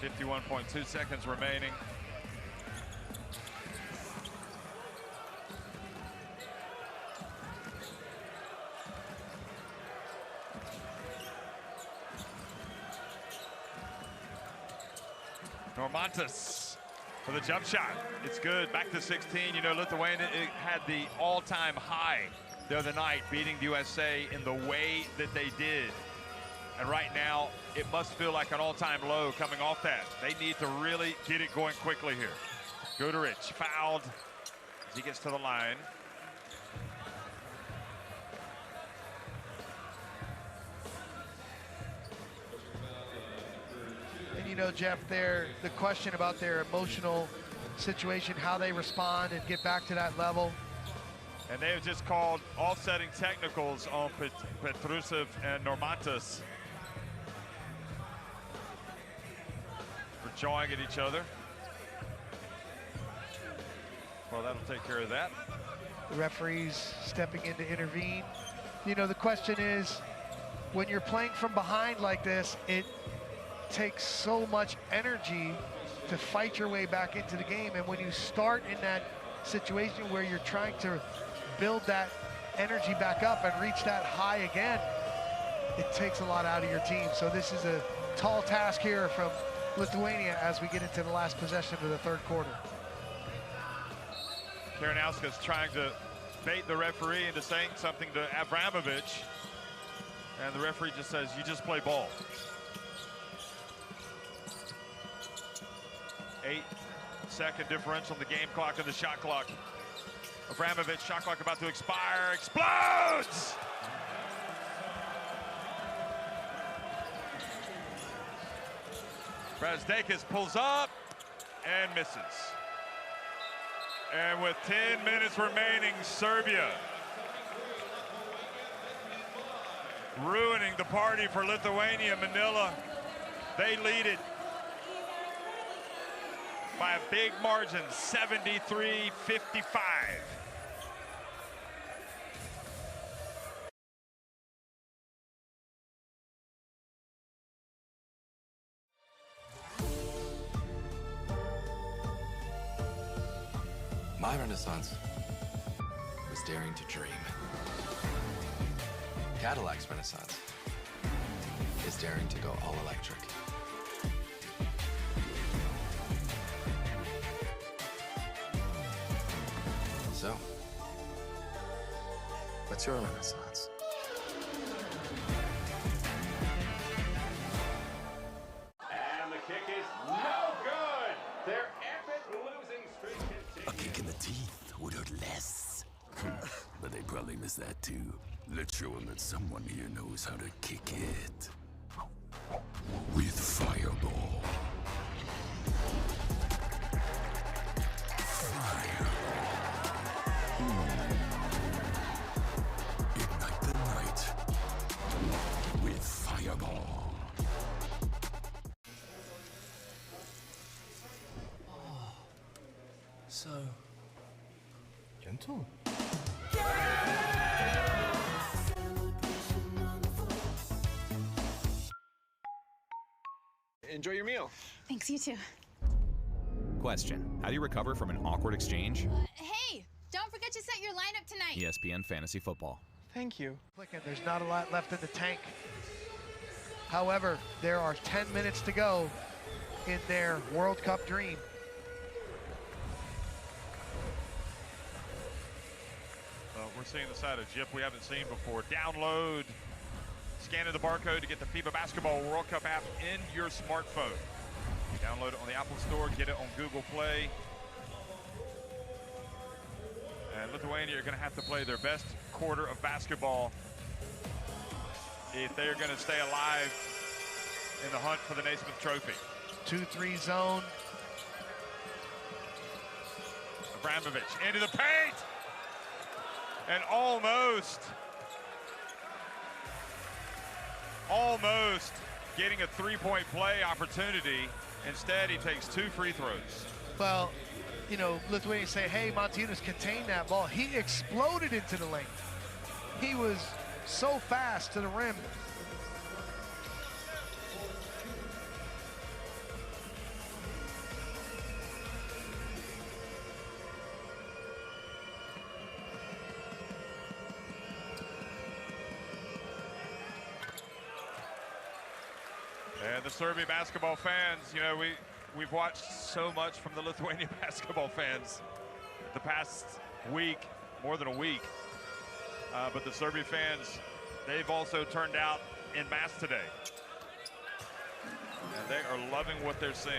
51.2 seconds remaining. Normantas for the jump shot. It's good. Back to 16. You know, Lithuania had the all-time high the other night, beating the USA in the way that they did. And right now, it must feel like an all-time low coming off that. They need to really get it going quickly here. Guduric fouled as he gets to the line. And you know, Jeff, the question about their emotional situation, how they respond and get back to that level. And they have just called offsetting technicals on Petrusev and Normantas for jawing at each other. Well, that'll take care of that. The referees stepping in to intervene. You know, the question is, when you're playing from behind like this, it takes so much energy to fight your way back into the game. And when you start in that situation where you're trying to build that energy back up and reach that high again, it takes a lot out of your team. So this is a tall task here from Lithuania as we get into the last possession of the third quarter. Karanauskas trying to bait the referee into saying something to Abramovich, and the referee just says, you just play ball. 8-second differential in the game clock and the shot clock. Abramovich, shot clock about to expire, explodes! Brazdakis pulls up and misses. And with 10 minutes remaining, Serbia ruining the party for Lithuania. Manila, they lead it by a big margin, 73-55. My renaissance was daring to dream. Cadillac's renaissance is daring to go all electric. So, what's your renaissance? And the kick is no good. Their epic losing streak continues. A kick in the teeth would hurt less. But they probably miss that too. Let's show them that someone here knows how to kick it. With Fireball. Ignite the night with Fireball. So gentle. Enjoy your meal. Thanks, you too. Question: how do you recover from an awkward exchange? Hey, don't forget to set your lineup tonight. ESPN Fantasy Football. Thank you. There's not a lot left in the tank. However, there are 10 minutes to go in their World Cup dream. We're seeing the side of Jip we haven't seen before. Download, scanning the barcode to get the FIBA Basketball World Cup app in your smartphone. Download it on the Apple Store, get it on Google Play. And Lithuania are going to have to play their best quarter of basketball if they are going to stay alive in the hunt for the Naismith Trophy. 2-3 zone. Abramovich into the paint! And almost getting a three-point play opportunity. Instead, he takes 2 free throws. Well, you know, Lithuania say, hey, Montinas contained that ball. He exploded into the lane. He was so fast to the rim. And the Serbia basketball fans, you know, we've watched so much from the Lithuania basketball fans the past week, more than a week. But the Serbia fans, they've also turned out en masse today. And they are loving what they're seeing.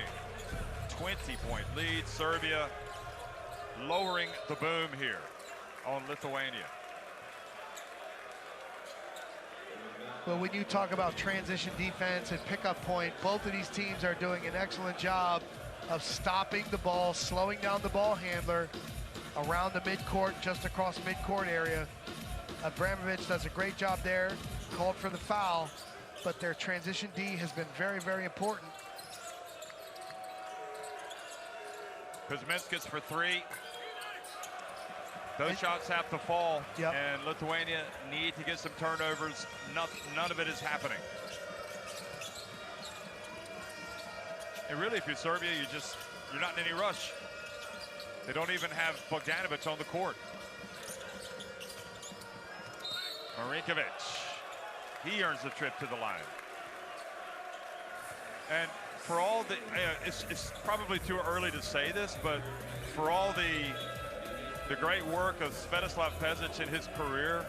20-point lead, Serbia lowering the boom here on Lithuania. But when you talk about transition defense and pickup point, both of these teams are doing an excellent job of stopping the ball, slowing down the ball handler around the midcourt, just across midcourt area. Abramovich does a great job there, called for the foul, but their transition D has been very, very important. Kuzminskis for 3. Those shots have to fall, and Lithuania need to get some turnovers. None of it is happening. And really, if you're Serbia, you're not in any rush. They don't even have Bogdanovic on the court. Marinkovic, he earns the trip to the line. And for all the, it's probably too early to say this, but for all the great work of Svetislav Pezic in his career,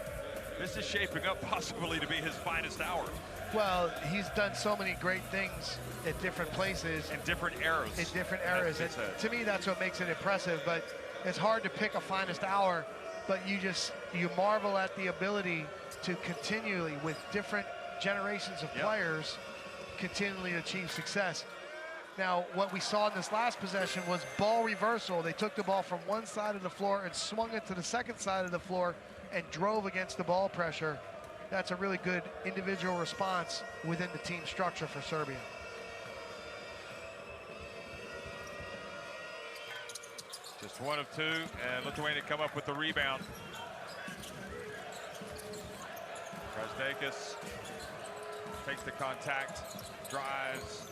this is shaping up possibly to be his finest hour. Well, he's done so many great things at different places. In different eras. In different eras. And to me, that's what makes it impressive. But it's hard to pick a finest hour, but you marvel at the ability to continually, with different generations of players, continually achieve success. Now, what we saw in this last possession was ball reversal. They took the ball from one side of the floor and swung it to the second side of the floor and drove against the ball pressure. That's a really good individual response within the team structure for Serbia. Just 1 of 2, and Lithuania come up with the rebound. Krasnikas takes the contact, drives,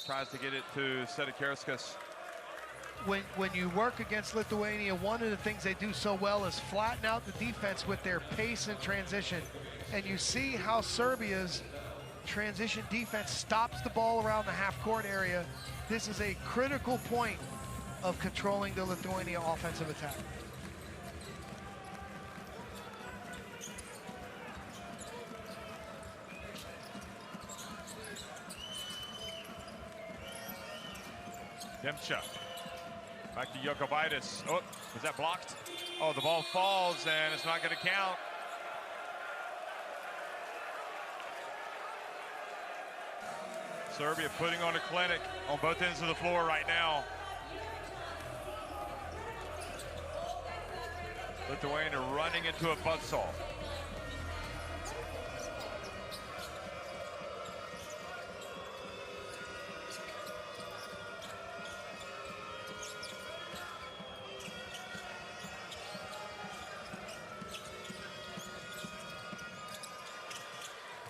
tries to get it to Sedekarskas. When you work against Lithuania, one of the things they do so well is flatten out the defense with their pace and transition. And you see how Serbia's transition defense stops the ball around the half-court area. This is a critical point of controlling the Lithuania offensive attack. Demcha. Back to Jokubaitis. Oh, was that blocked? Oh, the ball falls and it's not going to count. Serbia putting on a clinic on both ends of the floor right now. Lithuania running into a buzzsaw.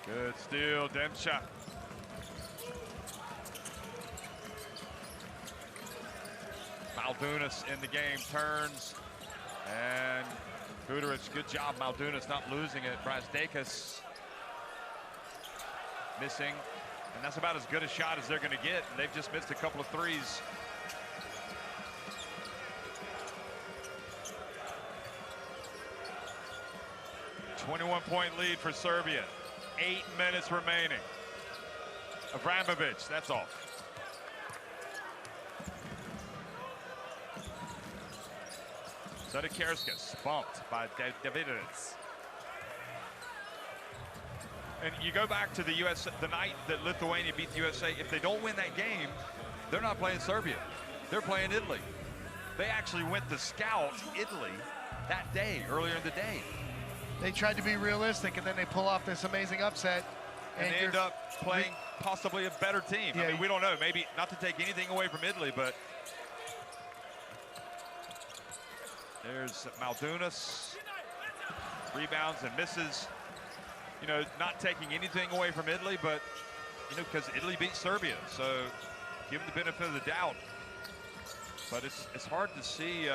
Good steal, Demcha. Maldunas in the game, turns and Guduric, good job. Maldunas not losing it. Brasdekas missing. And that's about as good a shot as they're going to get. And they've just missed a couple of threes. A 21-point lead for Serbia. 8 minutes remaining. Avramovic, that's off. Sedekarskas bumped by Davidovic. And you go back to the night that Lithuania beat the USA. If they don't win that game, they're not playing Serbia. They're playing Italy. They actually went to scout Italy that day, earlier in the day. They tried to be realistic, and then they pull off this amazing upset. And they end up playing possibly a better team. Yeah, I mean, we don't know. Maybe not to take anything away from Italy, but there's Maldunas. Rebounds and misses. You know, not taking anything away from Italy, but, you know, because Italy beat Serbia. So give them the benefit of the doubt. But it's hard to see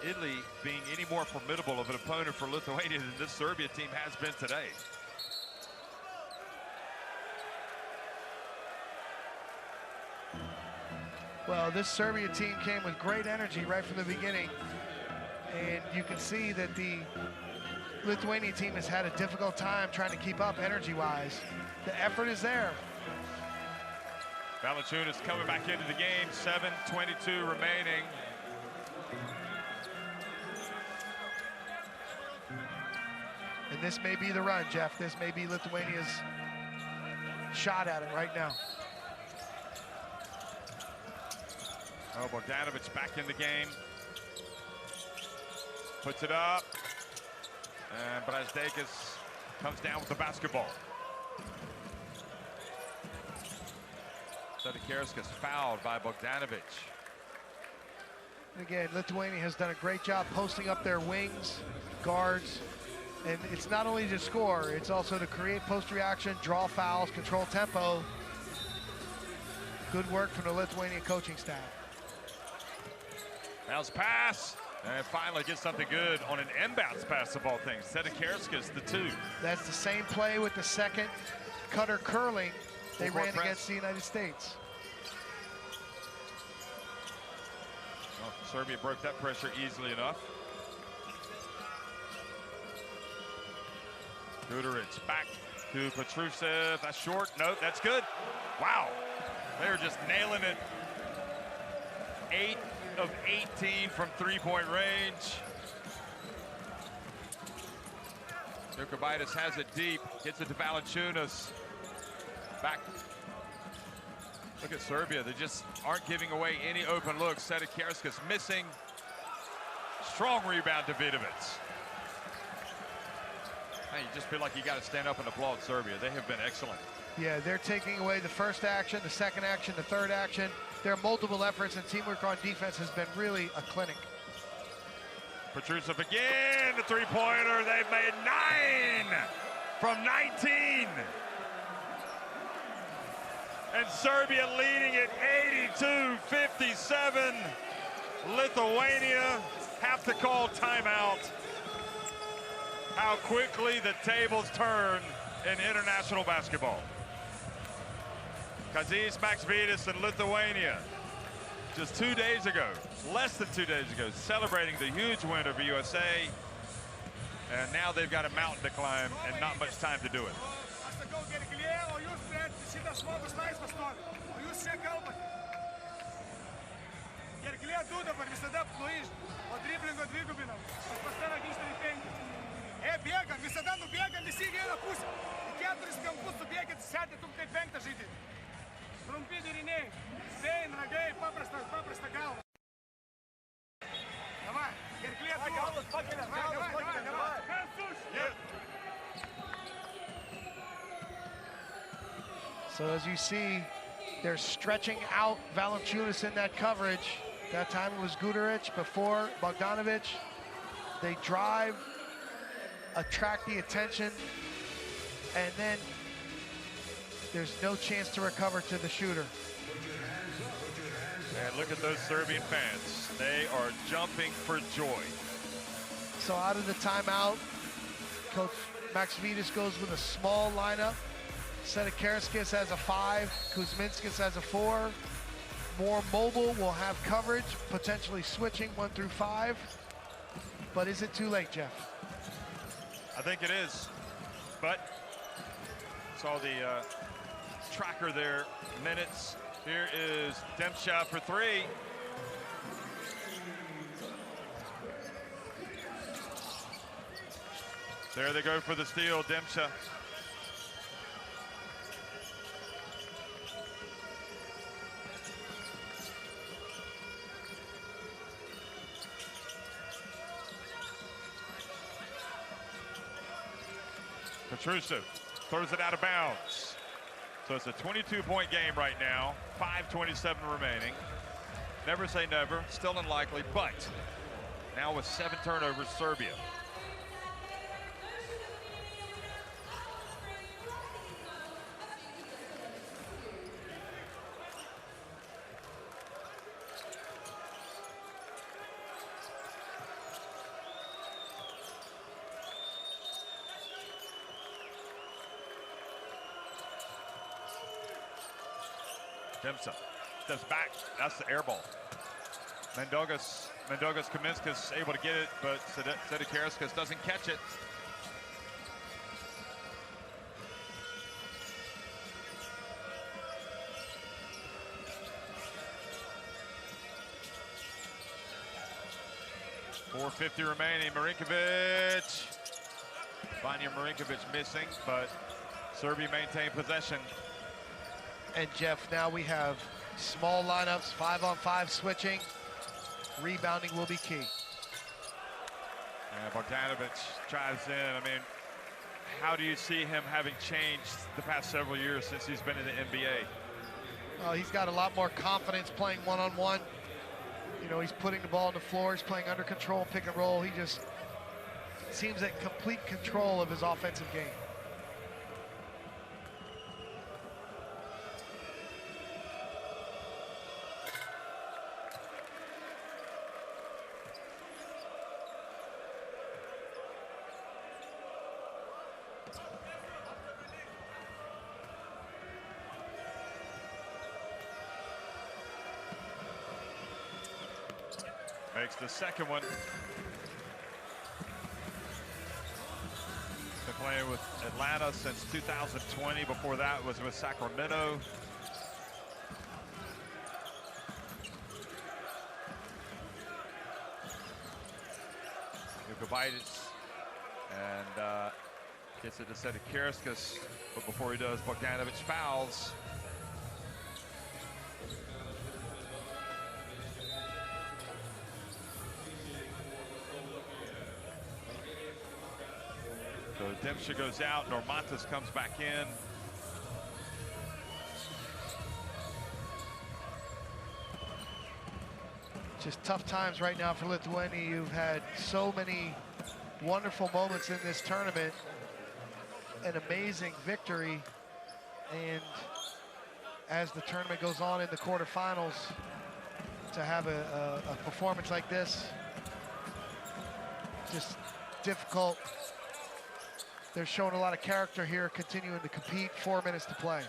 Italy being any more formidable of an opponent for Lithuania than this Serbia team has been today. Well, this Serbia team came with great energy right from the beginning. And you can see that the Lithuania team has had a difficult time trying to keep up energy-wise. The effort is there. Valanciunas coming back into the game, 7:22 remaining. And this may be the run, Jeff. This may be Lithuania's shot at it right now. Oh, Bogdanovic back in the game. Puts it up. And Brasdekas comes down with the basketball. Sedekarskas fouled by Bogdanovic. Again, Lithuania has done a great job posting up their wings, guards, and it's not only to score, it's also to create post reaction, draw fouls, control tempo. Good work from the Lithuanian coaching staff. Bounce pass, and finally gets something good on an inbounds pass of all things. Sedekarskas, the 2. That's the same play with the second cutter curling they Full court ran press against the United States. Well, Serbia broke that pressure easily enough. Guduric back to Petrusev. That's short. No, that's good. Wow. They're just nailing it. 8 of 18 from three-point range. Dukabaitis has it deep. Gets it to Valanciunas. Back. Look at Serbia. They just aren't giving away any open looks. Sedekarskas missing. Strong rebound to Vidovic. Hey, you just feel like you got to stand up and applaud Serbia. They have been excellent. Yeah, they're taking away the first action, the second action, the third action. There are multiple efforts, and teamwork on defense has been really a clinic. Petrusev again, the three-pointer. They've made 9 from 19. And Serbia leading it 82-57. Lithuania have to call timeout. How quickly the tables turn in international basketball. Kazis Maksvytis in Lithuania just 2 days ago, less than 2 days ago, celebrating the huge win over USA. And now they've got a mountain to climb and not much time to do it. Bėgam, visada nubėgam visi vieną pusę. Į 4 kampus subėgit, sėdit kaip 5 žaidėt. Trumpi deriniai, spėjai, nagai, paprasta galva. Davai, gerklė tu. Galvas pakelia, davai. So as you see, they're stretching out Valanciunas in that coverage. That time it was Guduric before Bogdanovic. They drive, attract the attention, and then there's no chance to recover to the shooter. And look at those Serbian fans. They are jumping for joy. So out of the timeout, Coach Maxivides goes with a small lineup. Sedekerskis has a 5, Kuzminskis has a 4. More mobile, will have coverage, potentially switching 1 through 5. But is it too late, Jeff? I think it is, but saw the tracker there, minutes. Here is Demcha for 3. There they go for the steal, Demcha. Petrusev throws it out of bounds. So it's a 22-point game right now, 5:27 remaining. Never say never, still unlikely, but now with 7 turnovers, Serbia. Demsa steps back. That's the air ball. Mendogas Kaminskis able to get it, but Sedekerskis doesn't catch it. .450 remaining. Marinkovic. Vanja Marinkovic missing, but Serbia maintained possession. And Jeff, now we have small lineups, 5-on-5 switching. Rebounding will be key. And Bogdanovic drives in. I mean, how do you see him having changed the past several years since he's been in the NBA? He's got a lot more confidence playing one-on-one. You know, he's putting the ball on the floor. He's playing under control, pick and roll. He just seems at complete control of his offensive game. Makes the second one. Been playing with Atlanta since 2020. Before that was with Sacramento. Vukovic and gets it to Sedekerskis, but before he does, Bogdanovic fouls. So Demcha goes out, Normantas comes back in. Just tough times right now for Lithuania. You've had so many wonderful moments in this tournament. An amazing victory. And as the tournament goes on in the quarterfinals, to have a performance like this, just difficult. They're showing a lot of character here, continuing to compete. 4 minutes to play.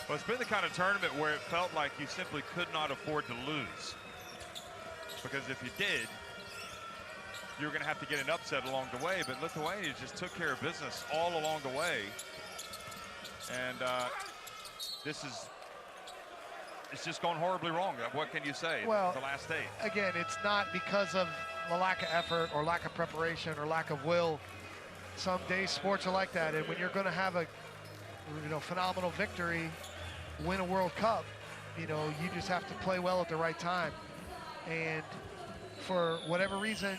Well, it's been the kind of tournament where it felt like you simply could not afford to lose. Because if you did, you were going to have to get an upset along the way. But Lithuania just took care of business all along the way. And it's just gone horribly wrong. What can you say? Well, the last 8. Again, it's not because of the lack of effort or lack of preparation or lack of will. Some days sports are like that, and when you're going to have a phenomenal victory, win a World Cup, you just have to play well at the right time. And for whatever reason,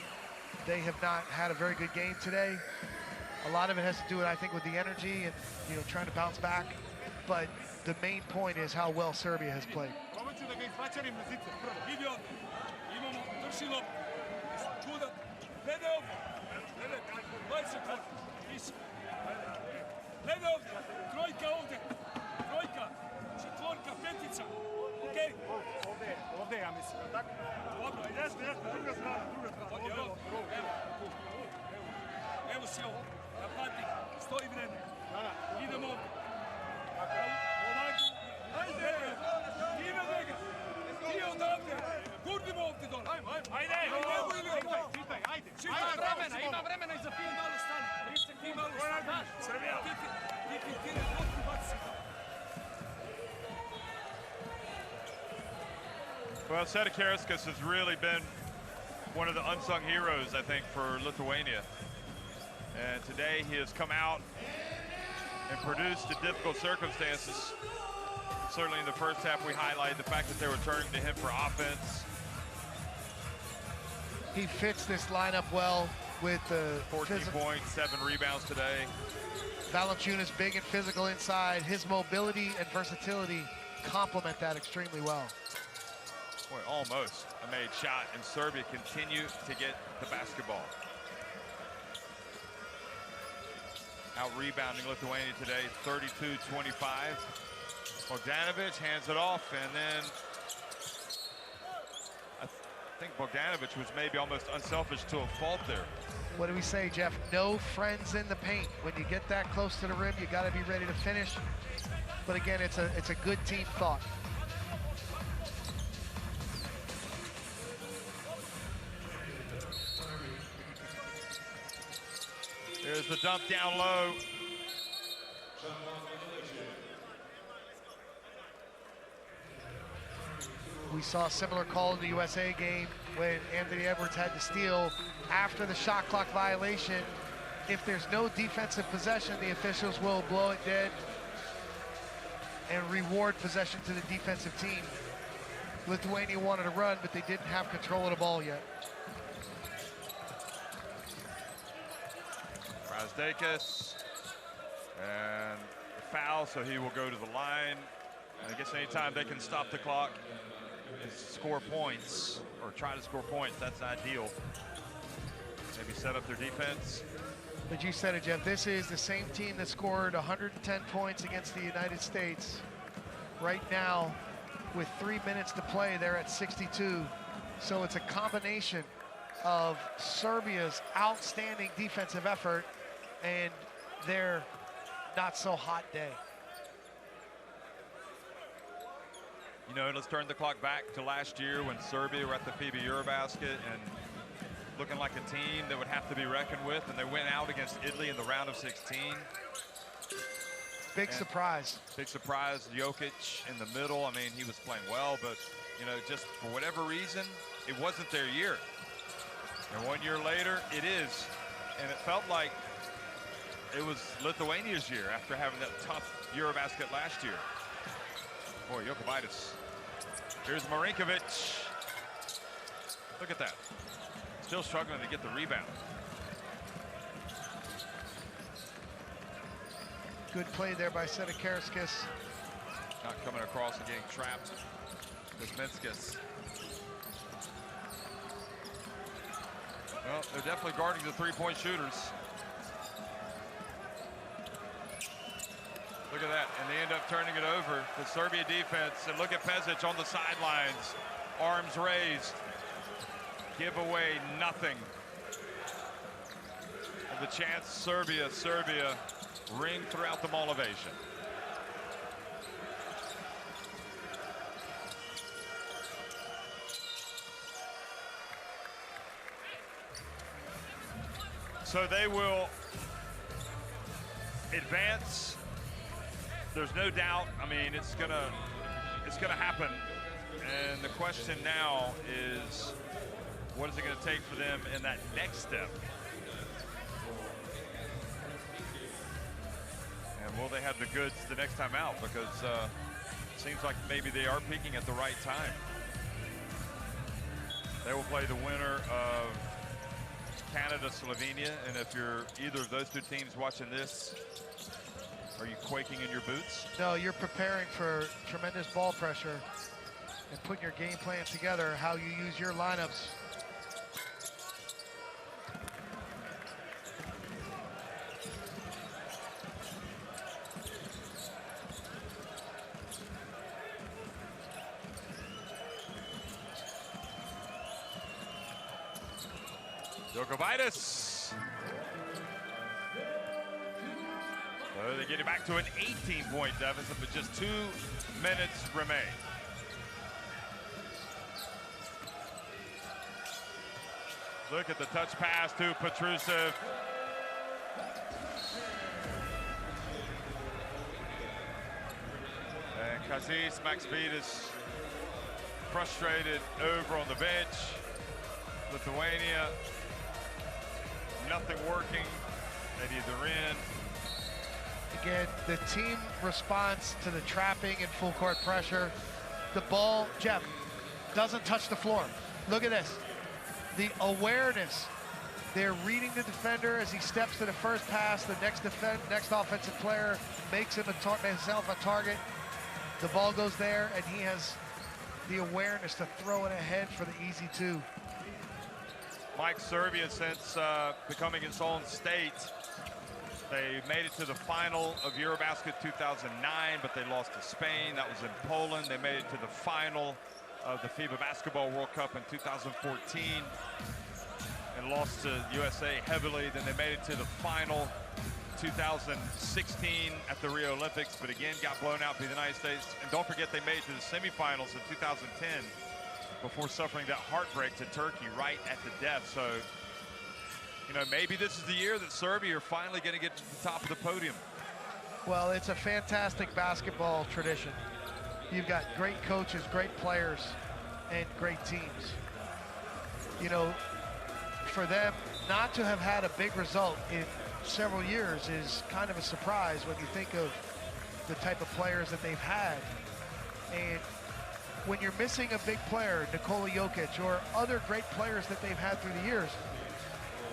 they have not had a very good game today. A lot of it has to do, I think, with the energy and trying to bounce back. But the main point is how well Serbia has played. Evo si ovo, na patik, stoji vreme. Idemo ovdje. Ovako, ajde! Ime vega! Ti odavde! Gurnimo ovdje dole! Ajde! Ajde! Ima vremena i za film malo stane. Ti malo stane. Srbija! Ti ne potku baci. Well, Sedekerskis has really been one of the unsung heroes, I think, for Lithuania. And today he has come out and produced in difficult circumstances. Certainly in the first half, we highlighted the fact that they were turning to him for offense. He fits this lineup well with the 14 points, 7 rebounds today. Valanciunas big and physical inside. His mobility and versatility complement that extremely well. Boy, almost a made shot, and Serbia continue to get the basketball. Out rebounding Lithuania today, 32-25. Bogdanovic hands it off, and then I think Bogdanovic was maybe almost unselfish to a fault there. What do we say, Jeff? No friends in the paint. When you get that close to the rim, you got to be ready to finish. But again, it's a good team thought. There's the dump down low. We saw a similar call in the USA game when Anthony Edwards had to steal after the shot clock violation. If there's no defensive possession, the officials will blow it dead and reward possession to the defensive team. Lithuania wanted to run, but they didn't have control of the ball yet. Razdakis, and the foul, so he will go to the line. And I guess anytime they can stop the clock and score points, or try to score points, that's ideal. Maybe set up their defense. But you said it, Jeff, this is the same team that scored 110 points against the United States. Right now, with 3 minutes to play, they're at 62. So it's a combination of Serbia's outstanding defensive effort and their not so hot day. You know, let's turn the clock back to last year when Serbia were at the FIBA Eurobasket and looking like a team that would have to be reckoned with, and they went out against Italy in the round of 16. Big surprise. Big surprise, Jokic in the middle. I mean, he was playing well, but, you know, just for whatever reason, it wasn't their year. And 1 year later, it is. And it felt like it was Lithuania's year after having that tough Eurobasket last year. Boy, Jokubaitis. Here's Marinkovic. Look at that. Still struggling to get the rebound. Good play there by Sedekerskis. Not coming across and getting trapped. Kuzminskis. Well, they're definitely guarding the three-point shooters. Look at that, and they end up turning it over. The Serbia defense, and look at Pezic on the sidelines. Arms raised. Give away nothing. And the chance Serbia ring throughout the mall ovation. So they will advance. There's no doubt. I mean, it's gonna happen. And the question now is, what is it going to take for them in that next step? And will they have the goods the next time out? Because it seems like maybe they are peaking at the right time. They will play the winner of Canada, Slovenia. And if you're either of those two teams watching this, are you quaking in your boots? No, you're preparing for tremendous ball pressure and putting your game plan together, how you use your lineups. Djokovic. So they get it back to an 18-point deficit, but just 2 minutes remain. Look at the touch pass to Petrusev. And Kazis Maksvitis frustrated over on the bench. Lithuania, nothing working. Eddie Durin. Again, the team responds to the trapping and full court pressure. The ball, Jeff, doesn't touch the floor. Look at this. The awareness. They're reading the defender as he steps to the first pass. The next offensive player makes himself a target. The ball goes there, and he has the awareness to throw it ahead for the easy 2. Mike, Serbia, since becoming its own state, they made it to the final of Eurobasket 2009, but they lost to Spain. That was in Poland. They made it to the final of the FIBA Basketball World Cup in 2014 and lost to USA heavily. Then they made it to the final 2016 at the Rio Olympics, but again got blown out by the United States. And don't forget, they made it to the semifinals in 2010 before suffering that heartbreak to Turkey right at the death. So, you know, maybe this is the year that Serbia are finally going to get to the top of the podium. Well, it's a fantastic basketball tradition. You've got great coaches, great players, and great teams. You know, for them not to have had a big result in several years is kind of a surprise when you think of the type of players that they've had. And when you're missing a big player, Nikola Jokic, or other great players that they've had through the years,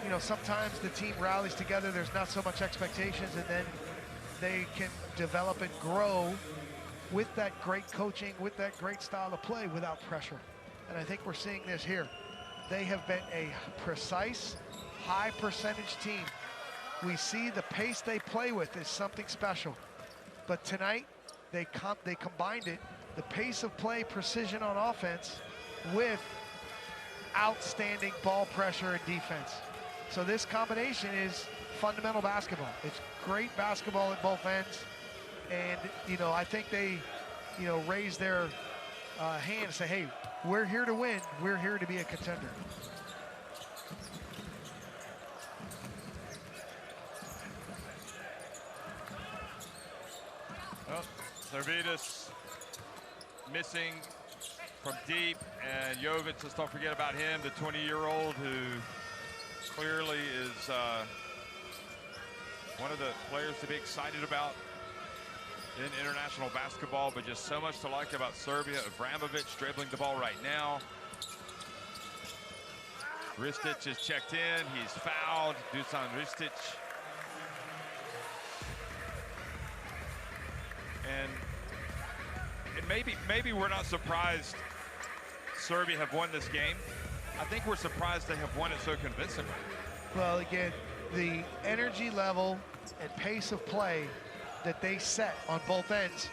you know, sometimes the team rallies together, there's not so much expectations, and then they can develop and grow with that great coaching, with that great style of play without pressure. And I think we're seeing this here. They have been a precise, high percentage team. We see the pace they play with is something special. But tonight, they combined it, the pace of play, precision on offense, with outstanding ball pressure and defense. So this combination is fundamental basketball. It's great basketball at both ends. And, you know, I think they, you know, raise their hand and say, hey, we're here to win. We're here to be a contender. Well, Servidis missing from deep, and Jovic, just don't forget about him, the 20-year-old who clearly is one of the players to be excited about in international basketball, but just so much to like about Serbia. Abramovic dribbling the ball right now. Ristic is checked in. He's fouled. Dusan Ristic. And maybe we're not surprised Serbia have won this game. I think we're surprised they have won it so convincingly. Well, again, the energy level and pace of play that they set on both ends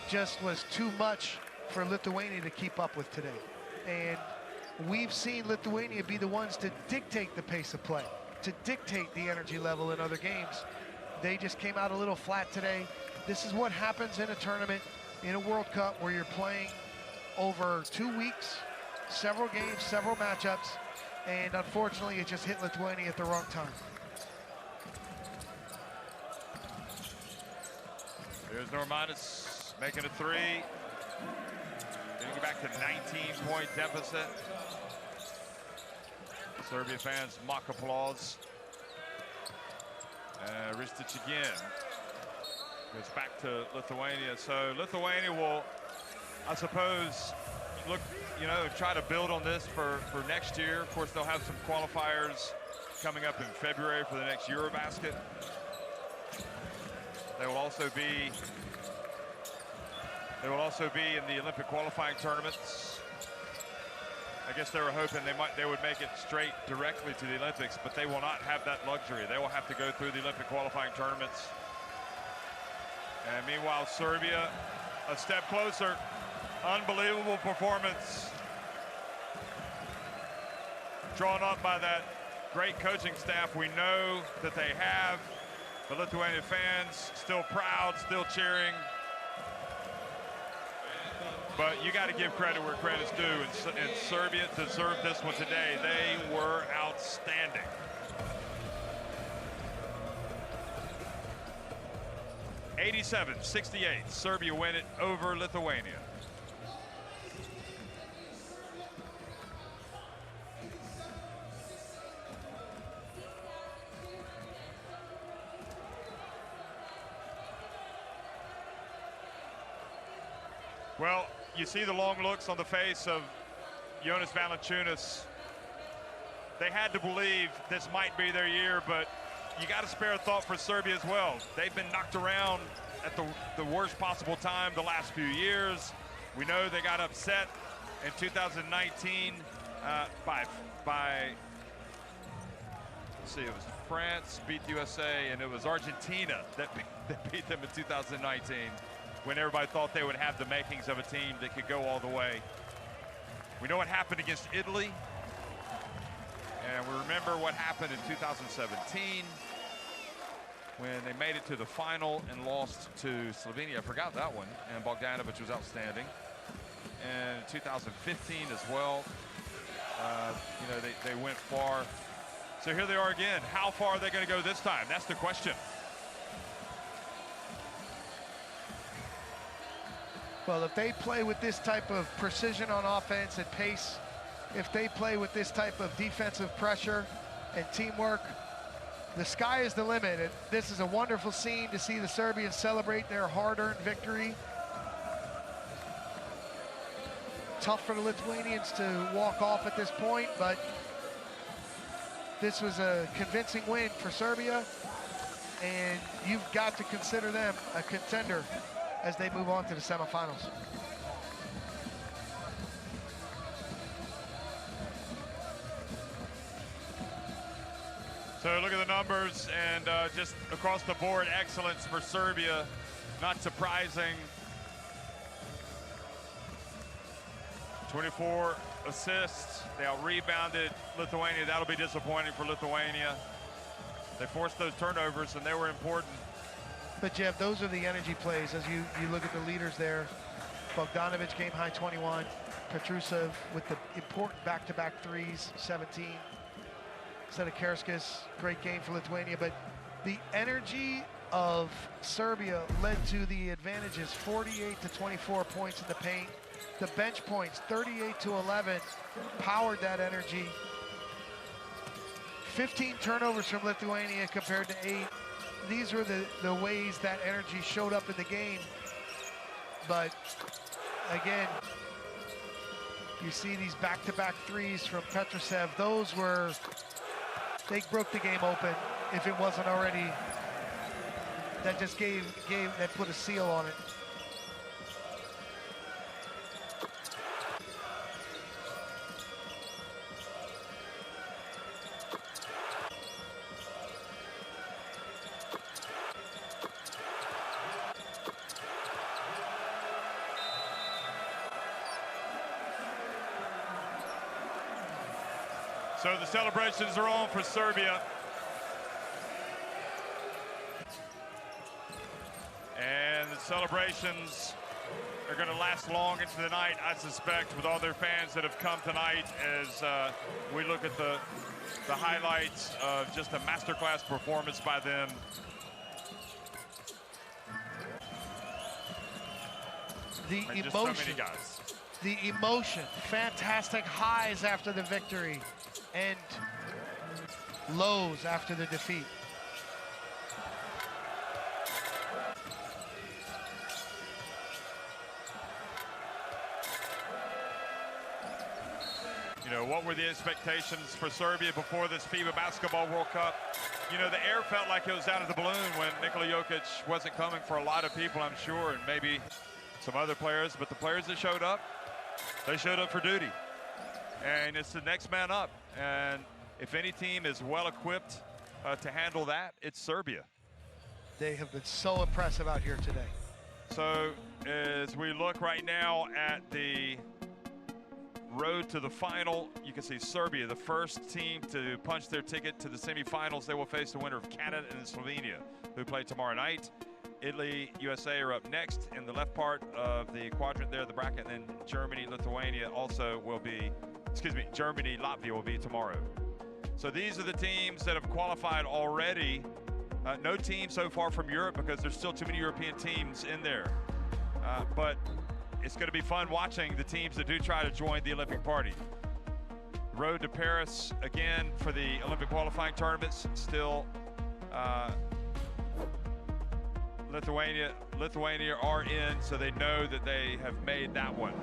just was too much for Lithuania to keep up with today. And we've seen Lithuania be the ones to dictate the pace of play, to dictate the energy level in other games. They just came out a little flat today. This is what happens in a tournament, in a World Cup, where you're playing over 2 weeks, several games, several matchups, and unfortunately it just hit Lithuania at the wrong time. Here's Normanis making a three. Getting back to 19-point deficit. Serbia fans mock applause. Ristic again. Goes back to Lithuania. So Lithuania will, I suppose, look, you know, try to build on this for next year. Of course, they'll have some qualifiers coming up in February for the next Eurobasket. They will also be in the Olympic qualifying tournaments. I guess they were hoping they would make it straight directly to the Olympics, but they will not have that luxury. They will have to go through the Olympic qualifying tournaments. And meanwhile, Serbia a step closer. Unbelievable performance. Drawn up by that great coaching staff we know that they have. The Lithuanian fans still proud, still cheering. But you got to give credit where credit's due, and Serbia deserved this one today. They were outstanding. (87-68), Serbia win it over Lithuania. Well, you see the long looks on the face of Jonas Valanciunas. They had to believe this might be their year, but you got to spare a thought for Serbia as well. They've been knocked around at the worst possible time the last few years. We know they got upset in 2019 by let's see, it was France beat the USA, and it was Argentina that beat them in 2019. When everybody thought they would have the makings of a team that could go all the way. We know what happened against Italy, and we remember what happened in 2017 when they made it to the final and lost to Slovenia. I forgot that one, and Bogdanovic was outstanding. And 2015 as well, you know, they went far. So here they are again. How far are they going to go this time? That's the question. Well, if they play with this type of precision on offense and pace, if they play with this type of defensive pressure and teamwork, the sky is the limit. And this is a wonderful scene to see the Serbians celebrate their hard-earned victory. Tough for the Lithuanians to walk off at this point, but this was a convincing win for Serbia, and you've got to consider them a contender as they move on to the semifinals. So look at the numbers, and just across the board, excellence for Serbia. Not surprising. 24 assists. They out-rebounded Lithuania. That'll be disappointing for Lithuania. They forced those turnovers, and they were important. But Jeff, those are the energy plays as you look at the leaders there. Bogdanovic game high 21. Petrusev with the important back-to-back threes, 17. Sedekarskas, great game for Lithuania, but the energy of Serbia led to the advantages, 48 to 24 points in the paint. The bench points, 38 to 11, powered that energy. 15 turnovers from Lithuania compared to 8. These were the ways that energy showed up in the game. But again, you see these back-to-back threes from Petrusev. Those were, they broke the game open if it wasn't already. That just that put a seal on it. So the celebrations are on for Serbia. And the celebrations are going to last long into the night, I suspect, with all their fans that have come tonight as we look at the highlights of just a masterclass performance by them. The and emotion, so many guys. The emotion, fantastic highs after the victory and lows after the defeat. You know, what were the expectations for Serbia before this FIBA Basketball World Cup? You know, the air felt like it was out of the balloon when Nikola Jokic wasn't coming for a lot of people, I'm sure, and maybe some other players, but the players that showed up, they showed up for duty. And it's the next man up. And if any team is well equipped to handle that, it's Serbia. They have been so impressive out here today. So as we look right now at the road to the final. You can see Serbia, the first team to punch their ticket to the semifinals. They will face the winner of Canada and Slovenia, who play tomorrow night. Italy, USA are up next in the left part of the quadrant there, the bracket, and then Germany, Lithuania also will be, Germany, Latvia will be tomorrow. So these are the teams that have qualified already. No team so far from Europe because there's still too many European teams in there. But it's going to be fun watching the teams that do try to join the Olympic party. Road to Paris again for the Olympic qualifying tournaments. Still Lithuania are in, so they know that they have made that one.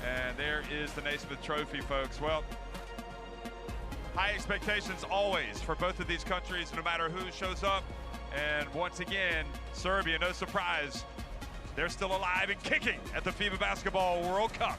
And there is the Naismith Trophy, folks. Well, high expectations always for both of these countries, no matter who shows up. And once again, Serbia, no surprise, they're still alive and kicking at the FIBA Basketball World Cup.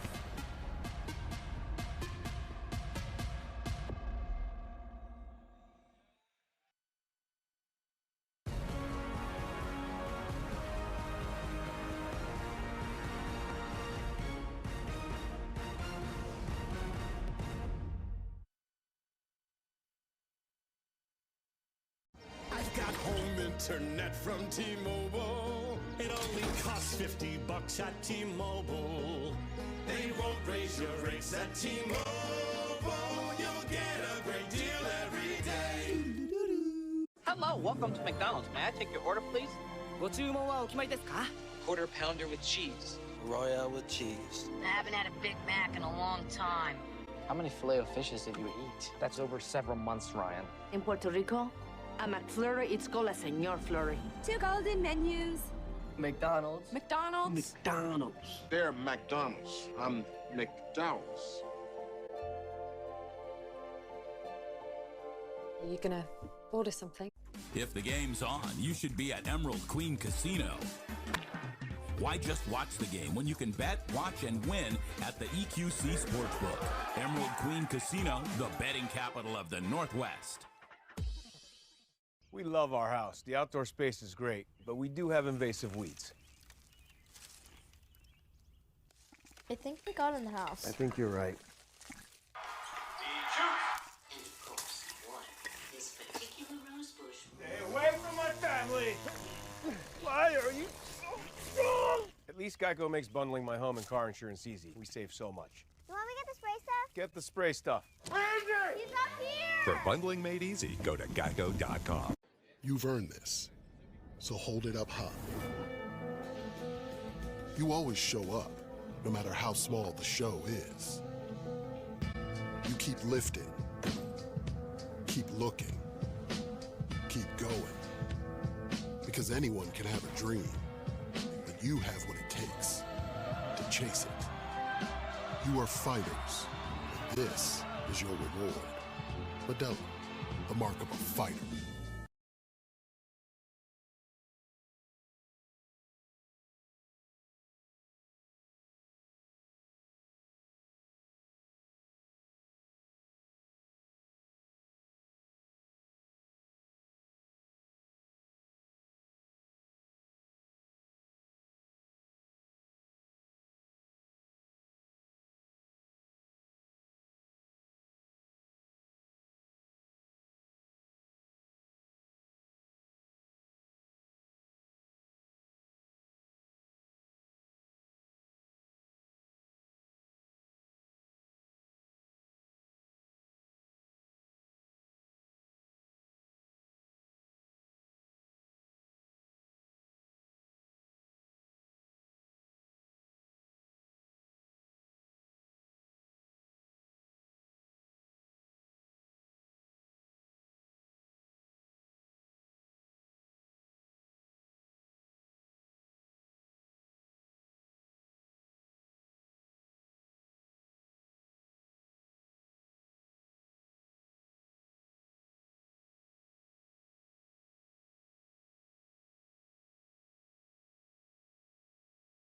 I've got home internet from T-Mobile. It only costs $50 at T-Mobile. They won't raise your rates at T-Mobile. You'll get a great deal every day. Hello, welcome to McDonald's. May I take your order, please? Quarter pounder with cheese. Royale with cheese. I haven't had a Big Mac in a long time. How many Filet-O-Fishes did you eat? That's over several months, Ryan. In Puerto Rico, a McFlurry, it's called a Señor Flurry. 2 golden menus. McDonald's. McDonald's. McDonald's. They're McDonald's. I'm McDowell's. Are you gonna order something? If the game's on, you should be at Emerald Queen Casino. Why just watch the game when you can bet, watch, and win at the EQC Sportsbook? Emerald Queen Casino, the betting capital of the Northwest. We love our house. The outdoor space is great, but we do have invasive weeds. I think we got in the house. I think you're right. And of course, what? This particular rose bush. Stay away from my family! Why are you so strong? At least Geico makes bundling my home and car insurance easy. We save so much. You want me to get the spray stuff? Get the spray stuff. He's up here! For bundling made easy, go to geico.com. You've earned this, so hold it up high. You always show up, no matter how small the show is. You keep lifting, keep looking, keep going. Because anyone can have a dream, but you have what it takes to chase it. You are fighters, and this is your reward. Modelo, the mark of a fighter.